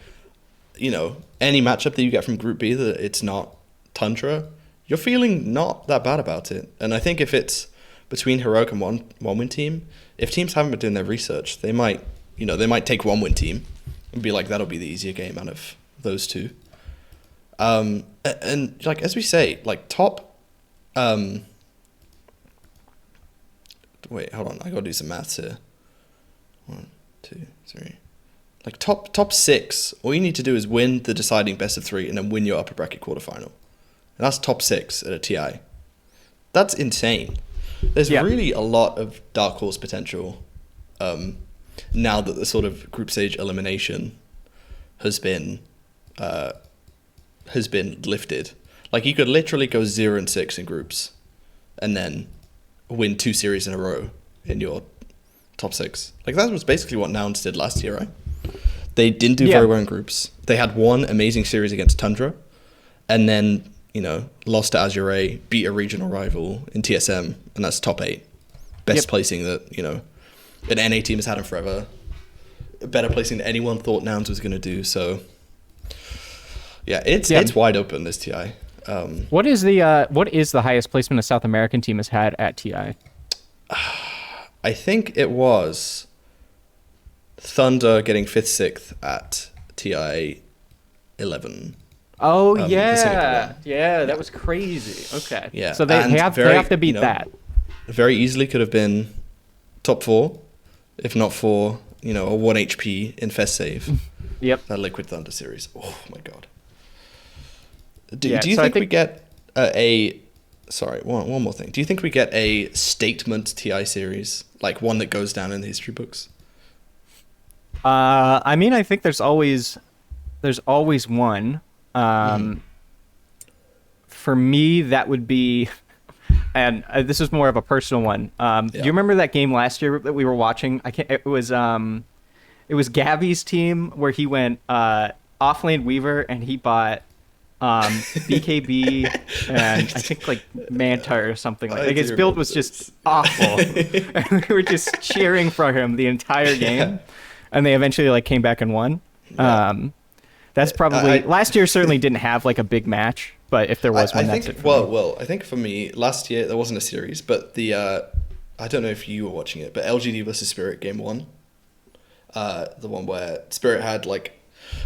any matchup that you get from Group B that it's not Tundra, you're feeling not that bad about it. And I think if it's between Heroic and one-win team, if teams haven't been doing their research, they might take one-win team and be like, that'll be the easier game out of those two. And like, as we say, like top, wait, hold on, I gotta do some maths here. 1, 2, 3. Like top 6, all you need to do is win the deciding best of 3 and then win your upper bracket quarterfinal. And that's top 6 at a TI. That's insane. There's really a lot of dark horse potential now that the sort of group stage elimination has been lifted. Like, you could literally go 0-6 in groups and then win 2 series in a row in your top 6. Like, that was basically what Nouns did last year, right? They didn't do very well in groups. They had one amazing series against Tundra and then, lost to Azure, beat a regional rival in TSM, and that's top 8. Best placing that, an NA team has had in forever. Better placing than anyone thought Nouns was going to do, so... Yeah, it's wide open, this TI. What is the highest placement a South American team has had at TI? I think it was Thunder getting 5th, 6th at TI 11. Oh, yeah, that was crazy. Okay, yeah, so they have to beat that. Very easily could have been top 4, if not for a 1 HP in Fest save. Yep, that Liquid Thunder series. Oh my god. Do you so think we get one more thing? Do you think we get a statement TI series, like one that goes down in the history books? I mean, I think there's always one. For me, that would be, and this is more of a personal one. Do you remember that game last year that we were watching? It was Gabby's team where he went offlane Weaver and he bought BKB, and I think like Manta or something like. I Like his do build remember was just this. awful. And we were just cheering for him the entire game, and they eventually like came back and won. Yeah. That's probably I last year. Certainly didn't have like a big match, but if there was one, I that's think it. For me. well, I think for me last year there wasn't a series, but the I don't know if you were watching it, but LGD versus Spirit game 1, the one where Spirit had like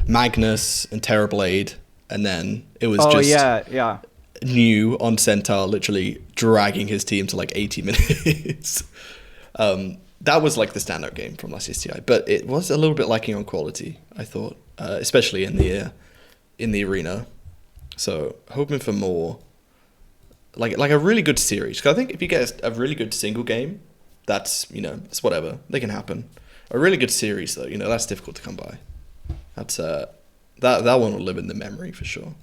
Magnus and Terrorblade, and then it was Oh just yeah. new on Centaur literally dragging his team to like 80 minutes. That was like the standout game from last year's TI, but it was a little bit lacking on quality, I thought, especially in the arena. So hoping for more, like a really good series. Because I think if you get a really good single game, that's it's whatever, they can happen. A really good series though, that's difficult to come by. That's that one will live in the memory for sure.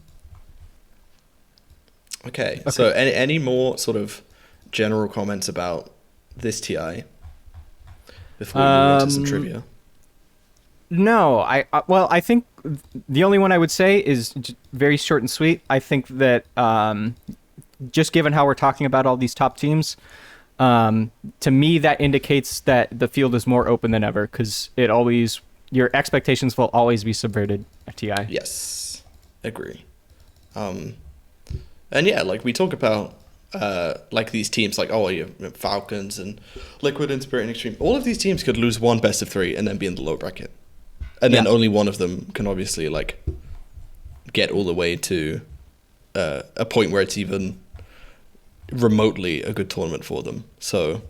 Okay. So any more sort of general comments about this TI before we move on to some trivia? No, I think the only one I would say is very short and sweet. I think that just given how we're talking about all these top teams, to me that indicates that the field is more open than ever because your expectations will always be subverted at TI. Yes, agree. And yeah, like we talk about like these teams like you have Falcons and Liquid and Spirit and Extreme. All of these teams could lose one best of 3 and then be in the low bracket. And then only one of them can obviously like get all the way to a point where it's even remotely a good tournament for them. So,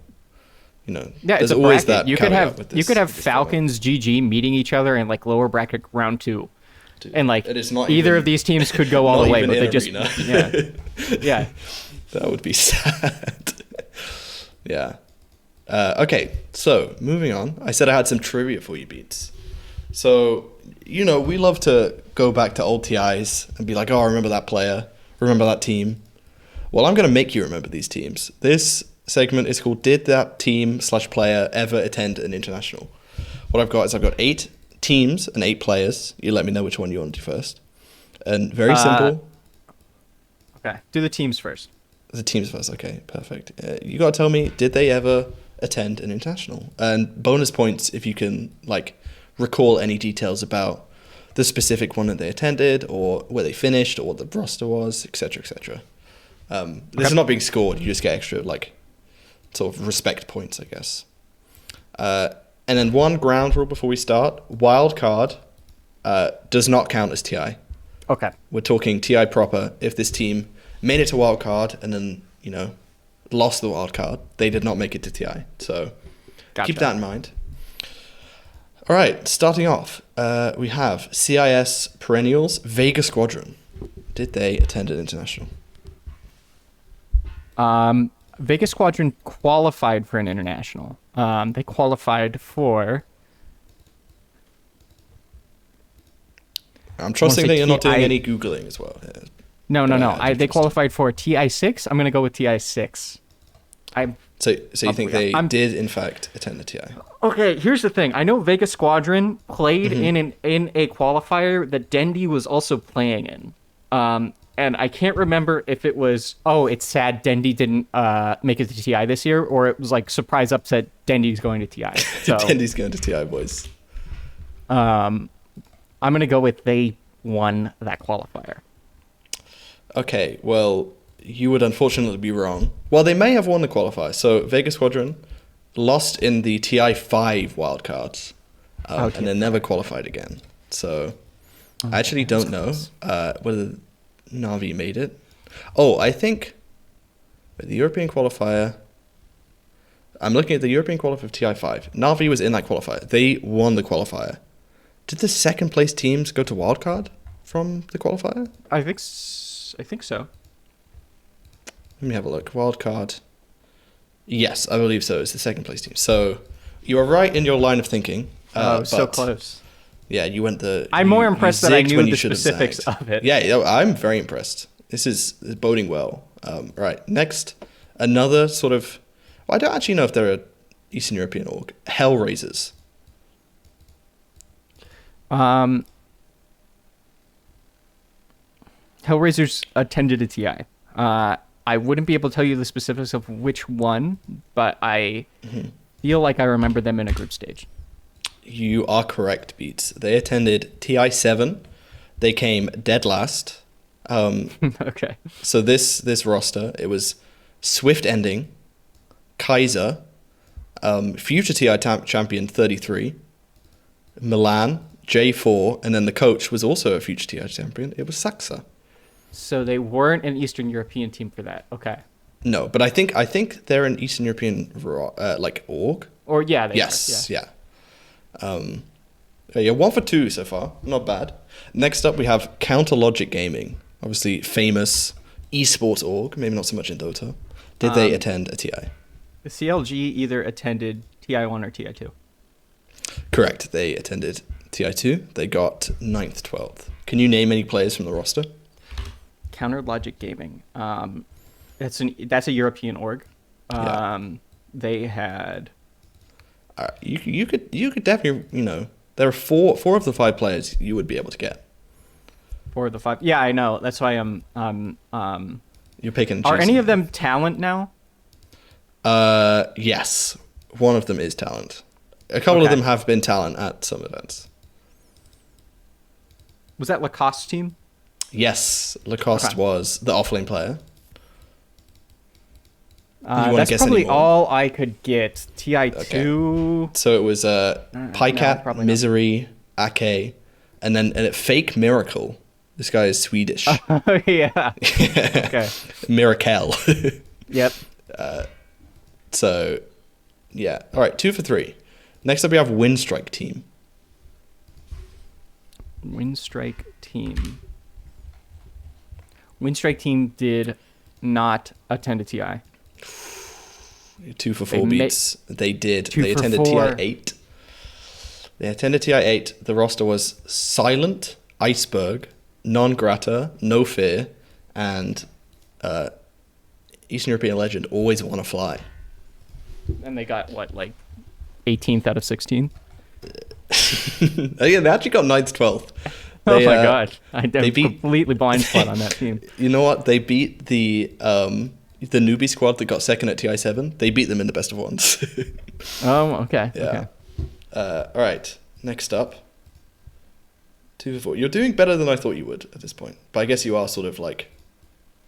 it's there's a always bracket. that You could have this Falcons GG meeting each other in like lower bracket round 2. Dude, And like it is not either even, of these teams could go all not the way, even but in they just arena. yeah. That would be sad. Yeah. Okay, so moving on. I said I had some trivia for you, Beats. So, we love to go back to old TIs and be like, oh, I remember that player, remember that team. Well, I'm going to make you remember these teams. This segment is called Did That Team/Player Ever Attend an International? What I've got 8 teams and 8 players. You let me know which one you want to do first. And very simple. Okay, do the teams first. The teams first, okay, perfect. You got to tell me, did they ever attend an international? And bonus points if you can, like, recall any details about the specific one that they attended, or where they finished, or what the roster was, etc., etc. This is not being scored. You just get extra, like, sort of respect points, I guess. And then one ground rule before we start. Wild card does not count as TI. Okay. We're talking TI proper. If this team made it to wild card and then, lost the wild card, they did not make it to TI. So keep that in mind. All right, starting off, we have CIS Perennials Vega Squadron. Did they attend an international? Vega Squadron qualified for an international. They qualified for... I'm trusting that you're not doing any Googling as well. Yeah. No. They qualified for TI6. I'm going to go with TI6. So you think they did, in fact, attend the TI? Okay, here's the thing. I know Vega Squadron played in a qualifier that Dendy was also playing in. And I can't remember if it was, it's sad Dendy didn't make it to TI this year, or it was like surprise upset Dendy's going to TI. So, Dendy's going to TI, boys. I'm going to go with they won that qualifier. Okay, well, you would unfortunately be wrong. Well, they may have won the qualifier. So Vega Squadron lost in the TI5 wildcards, and then never qualified again. So I actually don't know whether Na'Vi made it. I think the European qualifier... I'm looking at the European qualifier of TI5. Na'Vi was in that qualifier. They won the qualifier. Did the second place teams go to wildcard from the qualifier? I think so. Let me have a look. Wildcard. Yes, I believe so. It's the second place team. So you are right in your line of thinking. So close. Yeah, you went the... I'm more impressed that I knew the specifics of it. Yeah, I'm very impressed. This is boding well. Right, next, another sort of... Well, I don't actually know if they're an Eastern European org. Hellraisers. Hellraisers attended a TI. I wouldn't be able to tell you the specifics of which one, but I feel like I remember them in a group stage. You are correct, Beats. They attended TI 7. They came dead last. Okay. So this roster, it was Swift Ending, Kaiser, future TI champion 33, Milan, J4, and then the coach was also a future TI champion. It was Saxa. So they weren't an Eastern European team for that. Okay. No, but I think they're an Eastern European like org. Or yeah, they Yes, are, yeah. Yeah, 1 for 2 so far. Not bad. Next up, we have Counter Logic Gaming. Obviously, famous esports org. Maybe not so much in Dota. Did they attend a TI? The CLG either attended TI1 or TI2. Correct. They attended TI2. They got 9th, 12th. Can you name any players from the roster? Counter Logic Gaming. That's a European org. They had. You could definitely there are four of the 5 players you would be able to get. 4 of the 5. Yeah, I know. That's why I'm. You're picking. Are any of them talent now? Yes. One of them is talent. A couple of them have been talent at some events. Was that Lacoste team? Yes, Lacoste was the offlane player. That's probably all I could get. TI2. Okay. So it was Pycat, no, Misery, Ake, and then Fake Miracle. This guy is Swedish. Oh, yeah. Okay. Miracle. Yep. So, yeah. All right, 2 for 3. Next up, we have Windstrike Team. Windstrike Team. Windstrike Team did not attend a TI. 2 for 4 beats. They did. They for attended 4. TI 8. They attended TI 8. The roster was Silent, Iceberg, Non Grata, No Fear, and Eastern European legend Always Wanna Fly. And they got what, like 18th out of 16? Oh, yeah, they actually got 9th, 12th. Oh my god. I they beat completely blind spot on that team. You know what? They beat the newbie squad that got second at TI 7. They beat them in the best of ones. Oh, okay. Yeah. Okay. All right. Next up. 2 for 4. You're doing better than I thought you would at this point. But I guess you are sort of like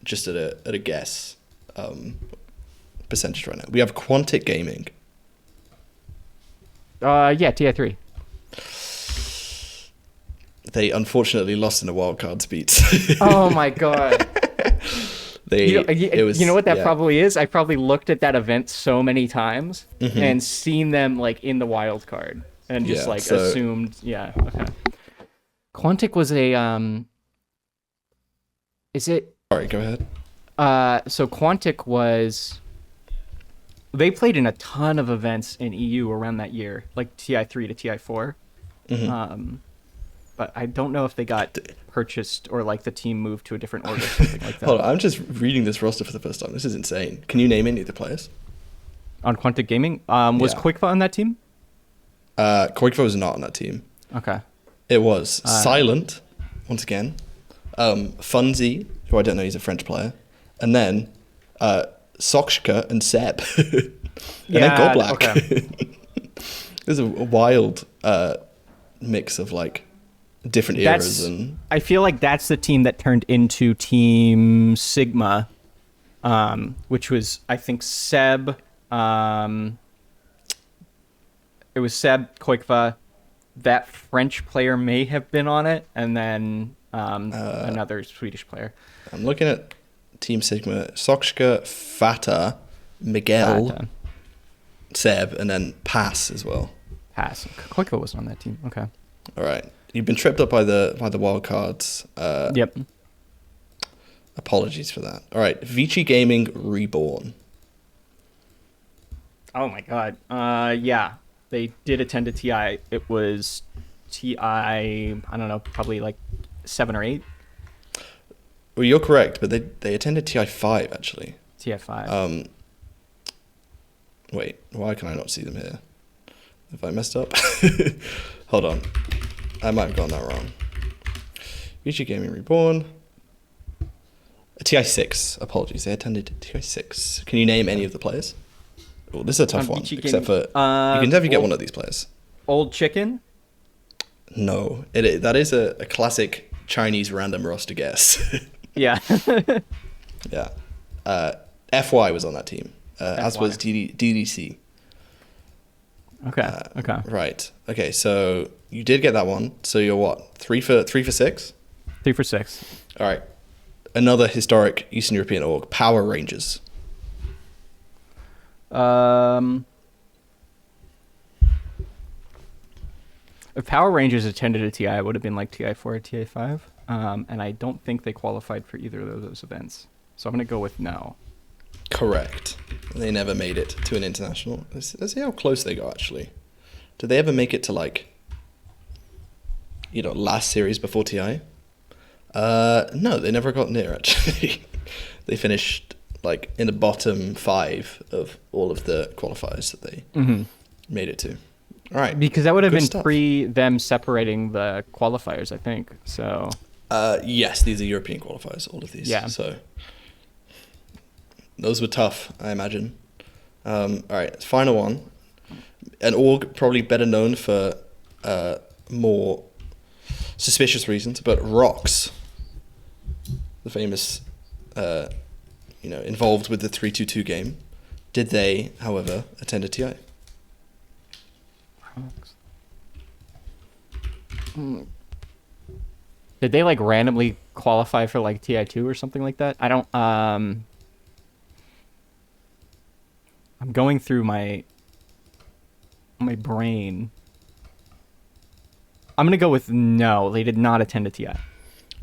just at a guess percentage right now. We have Quantic Gaming. Yeah, TI3. They unfortunately lost in the wildcards beats. Oh my god. You know what that probably is? I probably looked at that event so many times and seen them like in the wild card and just assumed. Yeah. Okay. Quantic was a is it? Sorry, go ahead. So Quantic was. They played in a ton of events in EU around that year, like TI3 to TI4. But I don't know if they got purchased or like the team moved to a different org or something like that. Hold on, I'm just reading this roster for the first time. This is insane. Can you name any of the players? On Quantic Gaming? Was Quickfa on that team? Koikvo was not on that team. Okay. It was Silent, once again, Funzy, who I don't know, he's a French player, and then Sokshka and Seb. And then Goblak. Okay. There's a wild mix of like different eras. And I feel like that's the team that turned into Team Sigma, which was, I think, Seb. It was Seb, Koikva. That French player may have been on it, and then another Swedish player. I'm looking at Team Sigma. Sokshka, Fata, Miguel, Seb, and then Pass as well. Pass. Koikva was on that team. Okay. All right. You've been tripped up by the wild cards. Yep. Apologies for that. All right. Vici Gaming Reborn. Oh my god. Yeah. They did attend a TI. It was TI, I don't know, probably like 7 or 8. Well, you're correct, but they attended TI 5 actually. TI 5. Wait, why can I not see them here? Have I messed up? Hold on. I might have gotten that wrong. Vici Gaming Reborn. TI6. Apologies, they attended TI6. Can you name any of the players? Oh, this is a tough one. Except for you can definitely get one of these players. Old Chicken. No, that is a classic Chinese random roster guess. Yeah. Yeah. FY was on that team, as was DDC. Okay. Right. Okay. So you did get that one. So you're what? 3 for 6. 3 for 6. All right. Another historic Eastern European org, Power Rangers. If Power Rangers attended a TI, it would have been like TI4 or TI5. And I don't think they qualified for either of those events. So I'm going to go with no. Correct. They never made it to an international. Let's see how close they got, actually. Did they ever make it to, like, last series before TI? No, they never got near, actually. They finished, like, in the bottom 5 of all of the qualifiers that they made it to. All right. Because that would have been stuff. pre them separating the qualifiers, I think. So. Yes, these are European qualifiers, all of these. Yeah. So those were tough, I imagine. All right, final one. An org probably better known for more suspicious reasons, but Rox, the famous, involved with the 3-2-2 game. Did they, however, attend a TI? Did they like randomly qualify for like TI2 or something like that? I don't. I'm going through my brain. I'm gonna go with no. They did not attend a TI.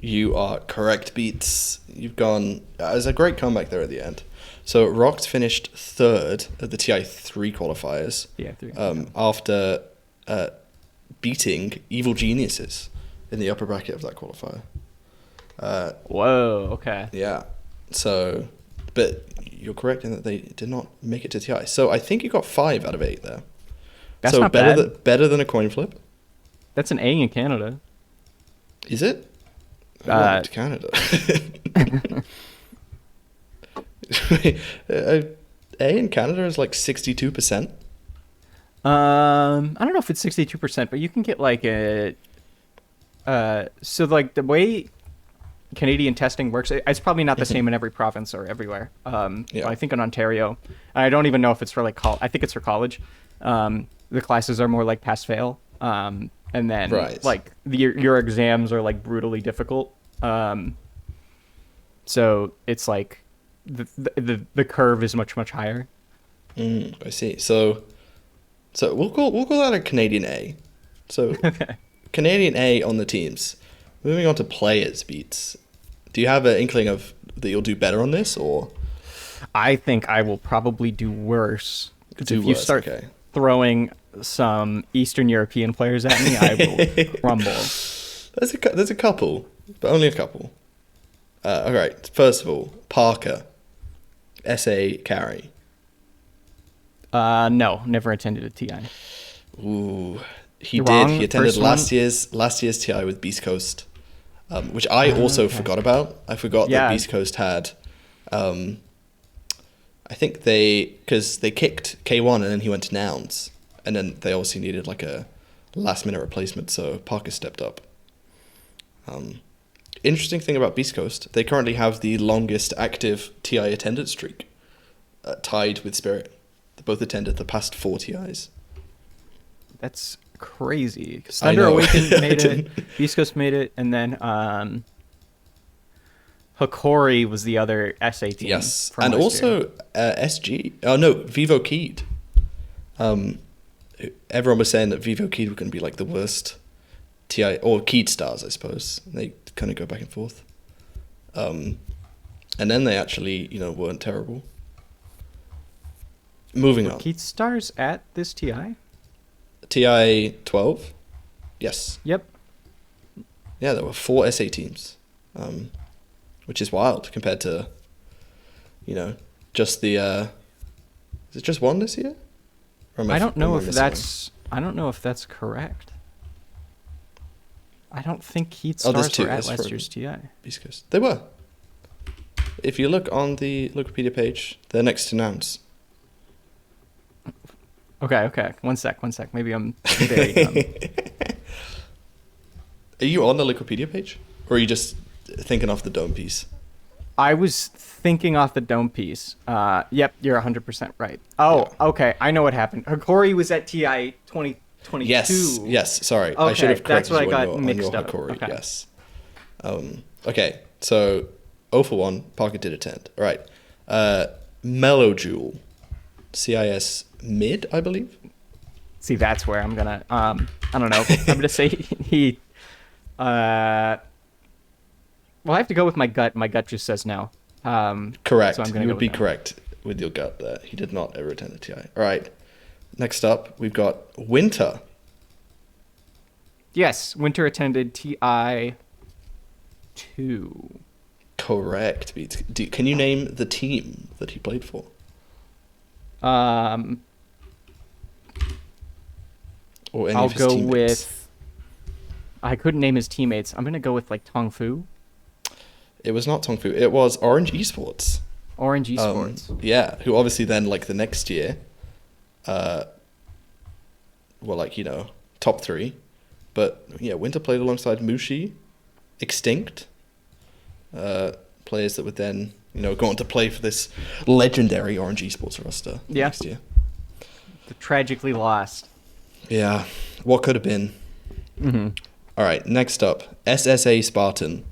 You are correct, Beats. You've gone. There's a great comeback there at the end. So Rox finished 3rd at the TI3 qualifiers. TI3. After beating Evil Geniuses in the upper bracket of that qualifier. Whoa. Okay. Yeah. So, but you're correct in that they did not make it to TI. So I think you got 5 out of 8 there. That's so not better bad. Better than a coin flip. That's an A in Canada. Is it? I went to Canada. A in Canada is like 62%. I don't know if it's 62%, but you can get like a. So like the way Canadian testing works, it's probably not the same in every province or everywhere. I think in Ontario, I don't even know if it's for like I think it's for college. The classes are more like pass fail. And then like your exams are like brutally difficult. So it's like the curve is much higher. I see. So we'll call that a Canadian A. So Okay. Canadian A on the teams. Moving on to players, Beats. Do you have an inkling of that you'll do better on this, or? I think I will probably do worse. If you start throwing some Eastern European players at me, I will crumble. There's a couple, but only a couple. All right. First of all, Parker, SA carry. No, never attended a TI. Ooh, he Wrong. did. He attended First last year's TI with Beast Coast, which I also forgot about. I forgot that Beast Coast had. I think because they kicked K1 and then he went to Nouns, and then they obviously needed like a last minute replacement, so Parker stepped up. Interesting thing about Beast Coast, they currently have the longest active TI attendance streak, tied with Spirit. They both attended the past 4 TIs. That's crazy. Thunder Awakened made it, Beast Coast made it, and then Hikori was the other SA team. Yes, and also SG. Oh no, Vivo Keyed. Everyone was saying that Vivo Keyed were going to be like the worst TI, or Keyed Stars, I suppose. They kind of go back and forth. And then they actually, weren't terrible. Moving on. Keyed Stars at this TI? TI 12? Yes. Yep. Yeah, there were 4 SA teams, which is wild compared to, just the. Is it just 1 this year? I don't know if that's. I don't know if that's correct. I don't think Keyed Stars were at last year's TI. Beast Coast. They were. If you look on the Wikipedia page, they're next to nouns. Okay. One sec. Maybe I'm very dumb. Are you on the Wikipedia page? Or are you just thinking off the dome piece? I was thinking off the dome piece. Yep, you're 100% right. Oh, Yeah. Okay. I know what happened. Hikori was at TI 2022. Yes. Sorry. I Okay, should have corrected that's what I you got on mixed your up. Hikori. Okay. Yes. Okay. So 0 for 1. Parker did attend. All right. Mellow Jewel. CIS mid, I believe. See, that's where I'm gonna. I don't know. I'm gonna say he. Well, I have to go with my gut. My gut just says no. Correct. So I'm gonna You go would be with no. correct with your gut there. He did not ever attend the TI. All right. Next up, we've got Winter. Yes, Winter attended TI 2. Correct. Beats. Can you name the team that he played for? Or any I'll of his go teammates? with. I couldn't name his teammates. I'm gonna go with like Tong Fu, It was not Tongfu. It was Orange Esports. Orange Esports. Yeah, who obviously then like the next year, were like top 3, but yeah, Winter played alongside Mushi, Extinct, players that would then go on to play for this legendary Orange Esports roster next year. Tragically lost. Yeah, what could have been. Mm-hmm. All right, next up, SSA Spartan,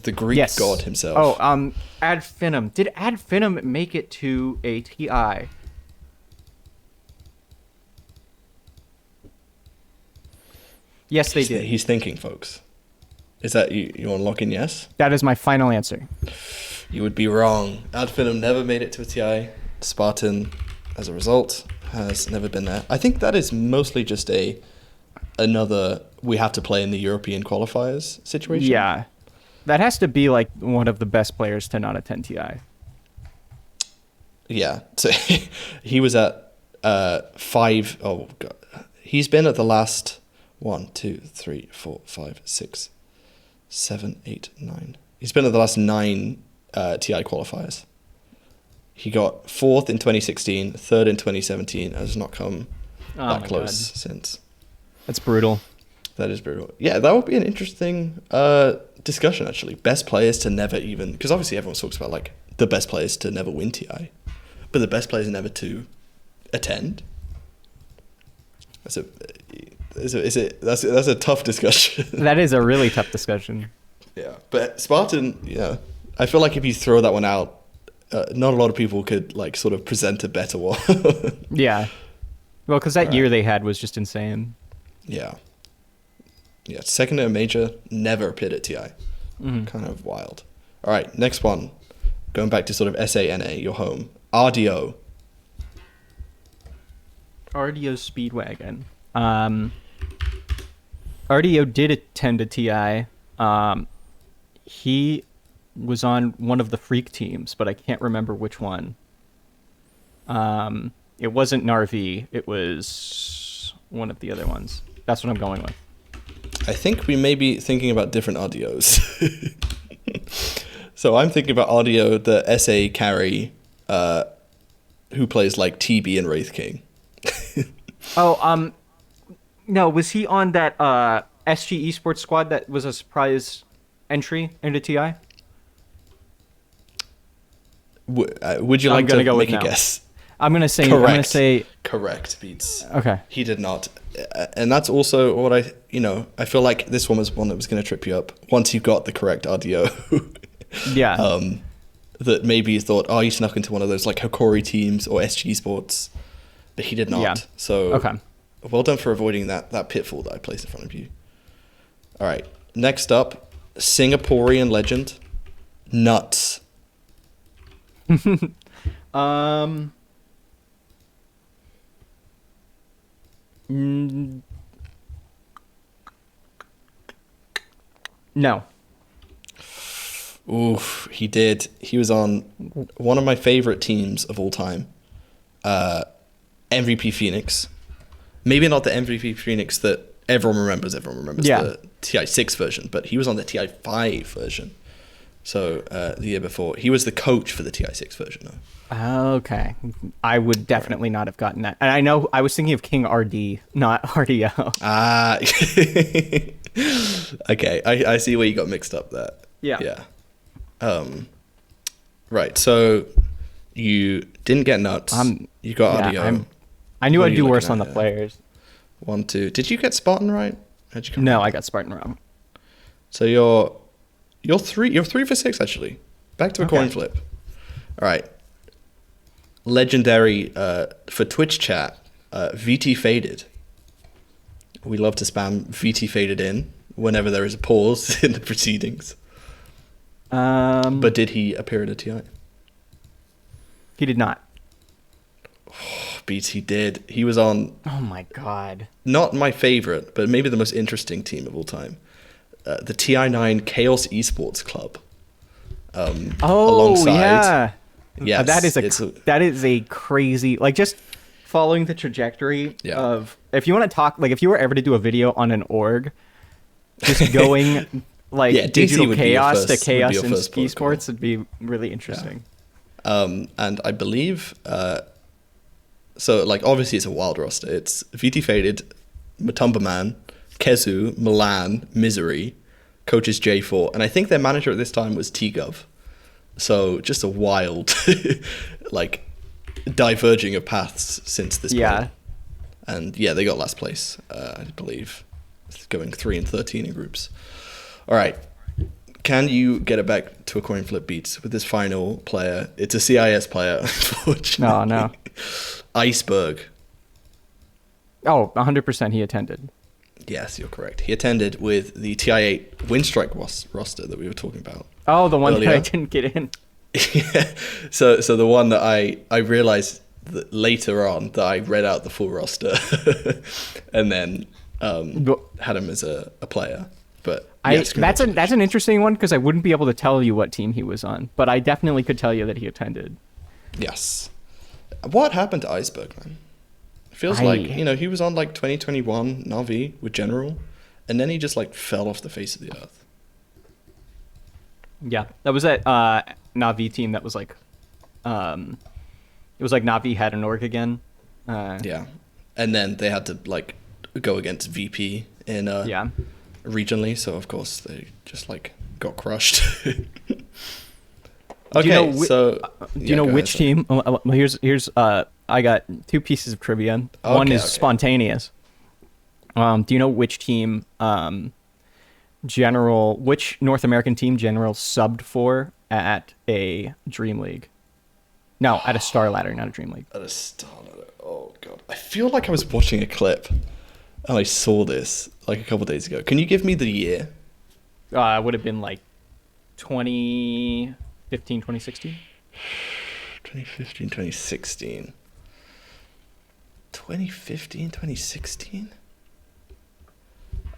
the Greek god himself. Oh, Ad Finum. Did Ad Finum make it to a TI? Yes, they did. He's thinking, folks. Is that you want to lock in yes? That is my final answer. You would be wrong. Ad Finum never made it to a TI. Spartan, as a result, has never been there. I think that is mostly just another we have to play in the European qualifiers situation. Yeah. That has to be like one of the best players to not attend TI. Yeah. So he was at 5. Oh, God. He's been at the last 1, 2, 3, 4, 5, 6, 7, 8, 9. He's been at the last 9 TI qualifiers. He got 4th in 2016, 3rd in 2017, and has not come that close since. That's brutal. That is brutal. Yeah, that would be an interesting discussion, actually. Best players to never even... Because obviously everyone talks about, like, the best players to never win TI. But the best players never to attend? That's a tough discussion. That is a really tough discussion. Yeah. But Spartan, I feel like if you throw that one out, not a lot of people could, like, sort of present a better one. Yeah. Well, because that year they had was just insane. Yeah. Yeah, second in a major, never appeared at TI. Mm-hmm. Kind of wild. All right, next one. Going back to sort of SANA, your home. RDO. RDO Speedwagon. RDO did attend a TI. He was on one of the Freak teams, but I can't remember which one. It wasn't Narvi. It was one of the other ones. That's what I'm going with. I think we may be thinking about different RDOs. So I'm thinking about RDO, the SA carry, who plays like TB and Wraith King. No, was he on that SG Esports squad that was a surprise entry into TI? Would you I'm like gonna to go make with a no. guess? I'm gonna say. Correct. I'm gonna say. Correct, Beats. Okay. He did not. And that's also what I feel like this one was one that was going to trip you up once you got the correct RDO. Yeah. That maybe you thought, oh, you snuck into one of those like Hikori teams or SG Sports, but he did not. Yeah. So Okay. Well done for avoiding that pitfall that I placed in front of you. All right. Next up, Singaporean legend, Nuts. No. Oof, he did. He was on one of my favorite teams of all time, MVP Phoenix. Maybe not the MVP Phoenix that everyone remembers. Everyone remembers the TI6 version, but he was on the TI5 version. So the year before, he was the coach for the TI6 version, though. Okay. I would definitely not have gotten that. And I know I was thinking of King RD, not RDO. Ah, okay. I see where you got mixed up there. Yeah. Yeah. Right. So you didn't get nuts. You got RDO. I knew What I'd are do you worse looking on the at? players. 1, 2. Did you get Spartan right? How'd you come No, out? I got Spartan wrong. So you're 3 for 6 actually. Back to a coin flip. All right. Legendary for Twitch chat. VT faded. We love to spam VT faded in whenever there is a pause in the proceedings. But did he appear at a TI? He did not. Beats, he did. He was on Oh my god. not my favorite, but maybe the most interesting team of all time. The TI9 Chaos Esports Club. Alongside, yeah. Yes, That is a crazy, like, just following the trajectory of, if you want to talk, like, if you were ever to do a video on an org, just going like digital chaos to chaos in esports would be really interesting. Yeah. And I believe so, like, obviously it's a wild roster. It's VT Faded, Matumba Man, Kezu, Milan, Misery, coaches J4, and I think their manager at this time was T-Gov. So just a wild, like, diverging of paths since this point. And yeah, they got last place, I believe, going 3-13 in groups. All right. Can you get it back to a coin flip, Beats, with this final player? It's a CIS player, unfortunately. Oh, no. Iceberg. Oh, 100% he attended. Yes, you're correct. He attended with the TI8 Windstrike roster that we were talking about. Oh, the one earlier. that I didn't get in. Yeah. So the one that I realized that later on that I read out the full roster and then had him as a player. But yes, that's an interesting one because I wouldn't be able to tell you what team he was on, but I definitely could tell you that he attended. Yes. What happened to Iceberg, man? It feels like, he was on like 2021 Navi with General, and then he just like fell off the face of the earth. Yeah, that was that Navi team that was like, it was like Navi had an org again. Yeah, and then they had to like go against VP in regionally, so of course they just like got crushed. Okay, do you know which team? Well, here's I got 2 pieces of trivia. One is spontaneous. Do you know which team which North American team General subbed for at a Dream League? No, at a Star Ladder, not a Dream League. At a Star Ladder. Oh god. I feel like I was watching a clip and I saw this like a couple days ago. Can you give me the year? It would have been like 2015, 2016. 2015, 2016. 2015, 2016?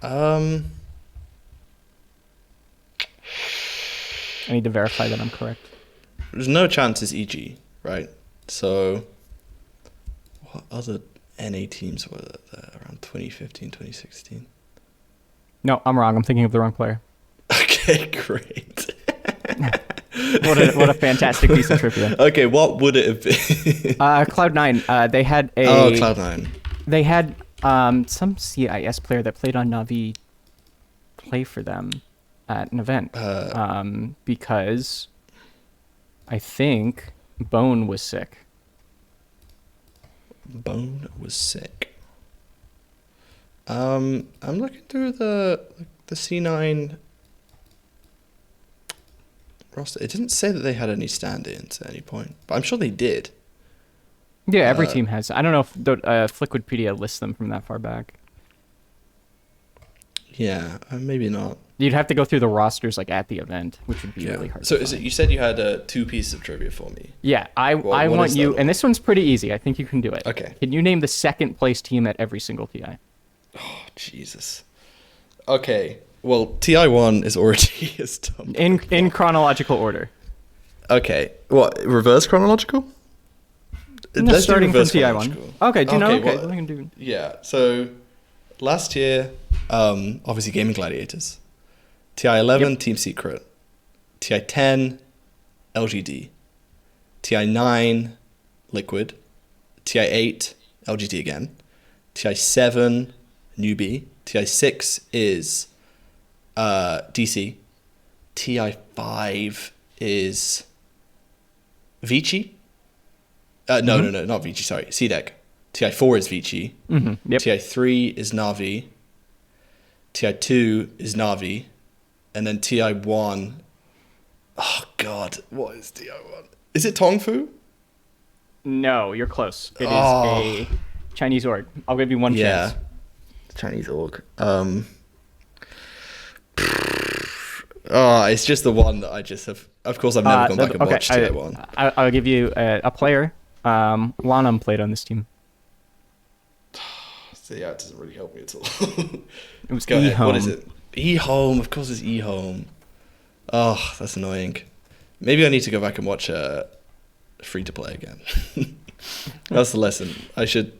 I need to verify that I'm correct. There's no chance it's EG, right? So, what other NA teams were there around 2015, 2016? No, I'm wrong. I'm thinking of the wrong player. Okay, great. What a fantastic piece of trivia. Okay, what would it have been? Cloud9. They had a. Oh, Cloud9. They had some CIS player that played on Navi play for them at an event because I think Bone was sick. Bone was sick. I'm looking through the C9 roster. It didn't say that they had any stand-ins at any point, but I'm sure they did. Yeah, every team has. I don't know if Flickwikipedia lists them from that far back. Yeah, maybe not. You'd have to go through the rosters like at the event, which would be really hard. So to find. you said you had 2 pieces of trivia for me. Yeah, I want you, and this one's pretty easy. I think you can do it. Okay. Can you name the second place team at every single TI? Oh, Jesus. Okay. Well, TI1 is already a stump. In chronological order. Okay. What, reverse chronological? No, Let's starting do from reverse TI1. chronological. Okay, do you know? Okay, well, we can do. Yeah, so last year, obviously Gaming Gladiators. TI11, Team Secret. TI 10, LGD. TI 9, Liquid. TI 8, LGD again. TI 7, Newbie. TI 6 is DC. TI 5 is Vici. No, not Vici, sorry. CDEC. TI 4 is Vici. Yep. TI 3 is Navi. TI 2 is Navi. And then TI 1... Oh, God. What is TI 1? Is it Tongfu? No, you're close. It is a Chinese org. I'll give you one chance. Chinese org. It's just the one that I just have... Of course, I've never gone back and watched TI 1. I'll give you a player. Lanham played on this team. So yeah, it doesn't really help me at all. It was Go ahead. eHome. What is it? eHome. Of course it's eHome. Oh, that's annoying. Maybe I need to go back and watch Free to Play again. That's the lesson. I should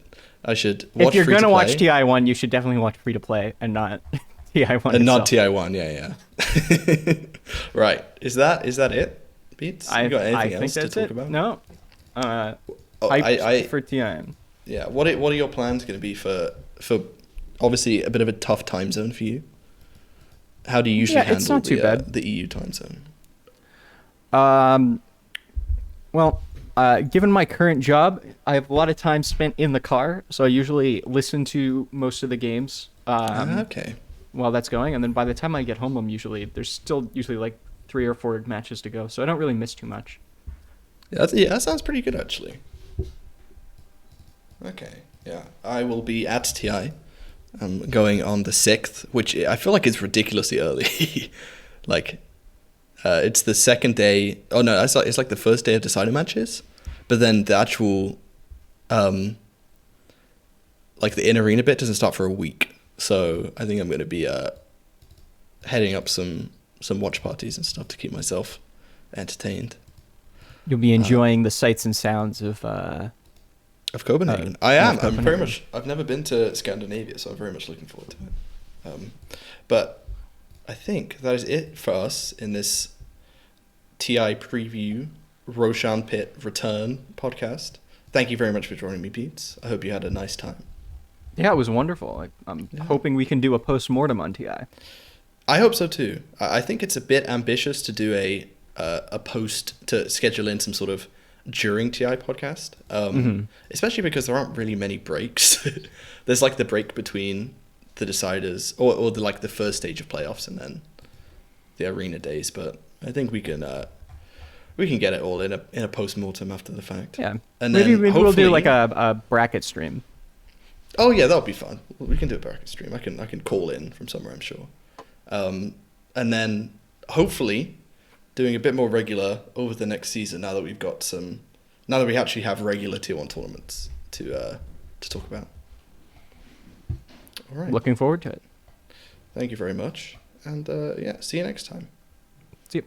watch If you're going to watch TI 1, you should definitely watch Free to Play and not TI 1. And not TI 1, yeah. Right. Is that it, Beats? You got anything else to talk about? No. For TI. Yeah. What are your plans going to be for obviously a bit of a tough time zone for you? How do you usually handle it's not too bad. The EU time zone? Well, given my current job, I have a lot of time spent in the car, so I usually listen to most of the games Okay. while that's going, and then by the time I get home, there's still usually like 3 or 4 matches to go, so I don't really miss too much. Yeah, that sounds pretty good, actually. Okay, yeah. I will be at TI. I'm going on the 6th, which I feel like is ridiculously early. Like, it's the second day. Oh, no, it's like the first day of decider matches. But then the actual, like the in-arena bit doesn't start for a week. So I think I'm going to be heading up some watch parties and stuff to keep myself entertained. You'll be enjoying the sights and sounds of Copenhagen. I am. Copenhagen. I'm very much. I've never been to Scandinavia, so I'm very much looking forward to it. But I think that is it for us in this TI preview Roshan Pit return podcast. Thank you very much for joining me, Pete. I hope you had a nice time. Yeah, it was wonderful. I'm hoping we can do a post-mortem on TI. I hope so too. I think it's a bit ambitious to do a post, to schedule in some sort of during TI podcast, especially because there aren't really many breaks. There's like the break between the deciders or the first stage of playoffs and then the arena days. But I think we can get it all in a post-mortem after the fact. Yeah, and maybe then we'll do like a bracket stream. Oh yeah, that'll be fun. We can do a bracket stream. I can call in from somewhere, I'm sure. And then hopefully doing a bit more regular over the next season now that we actually have regular Tier 1 tournaments to talk about. All right. Looking forward to it. Thank you very much. And see you next time. See you.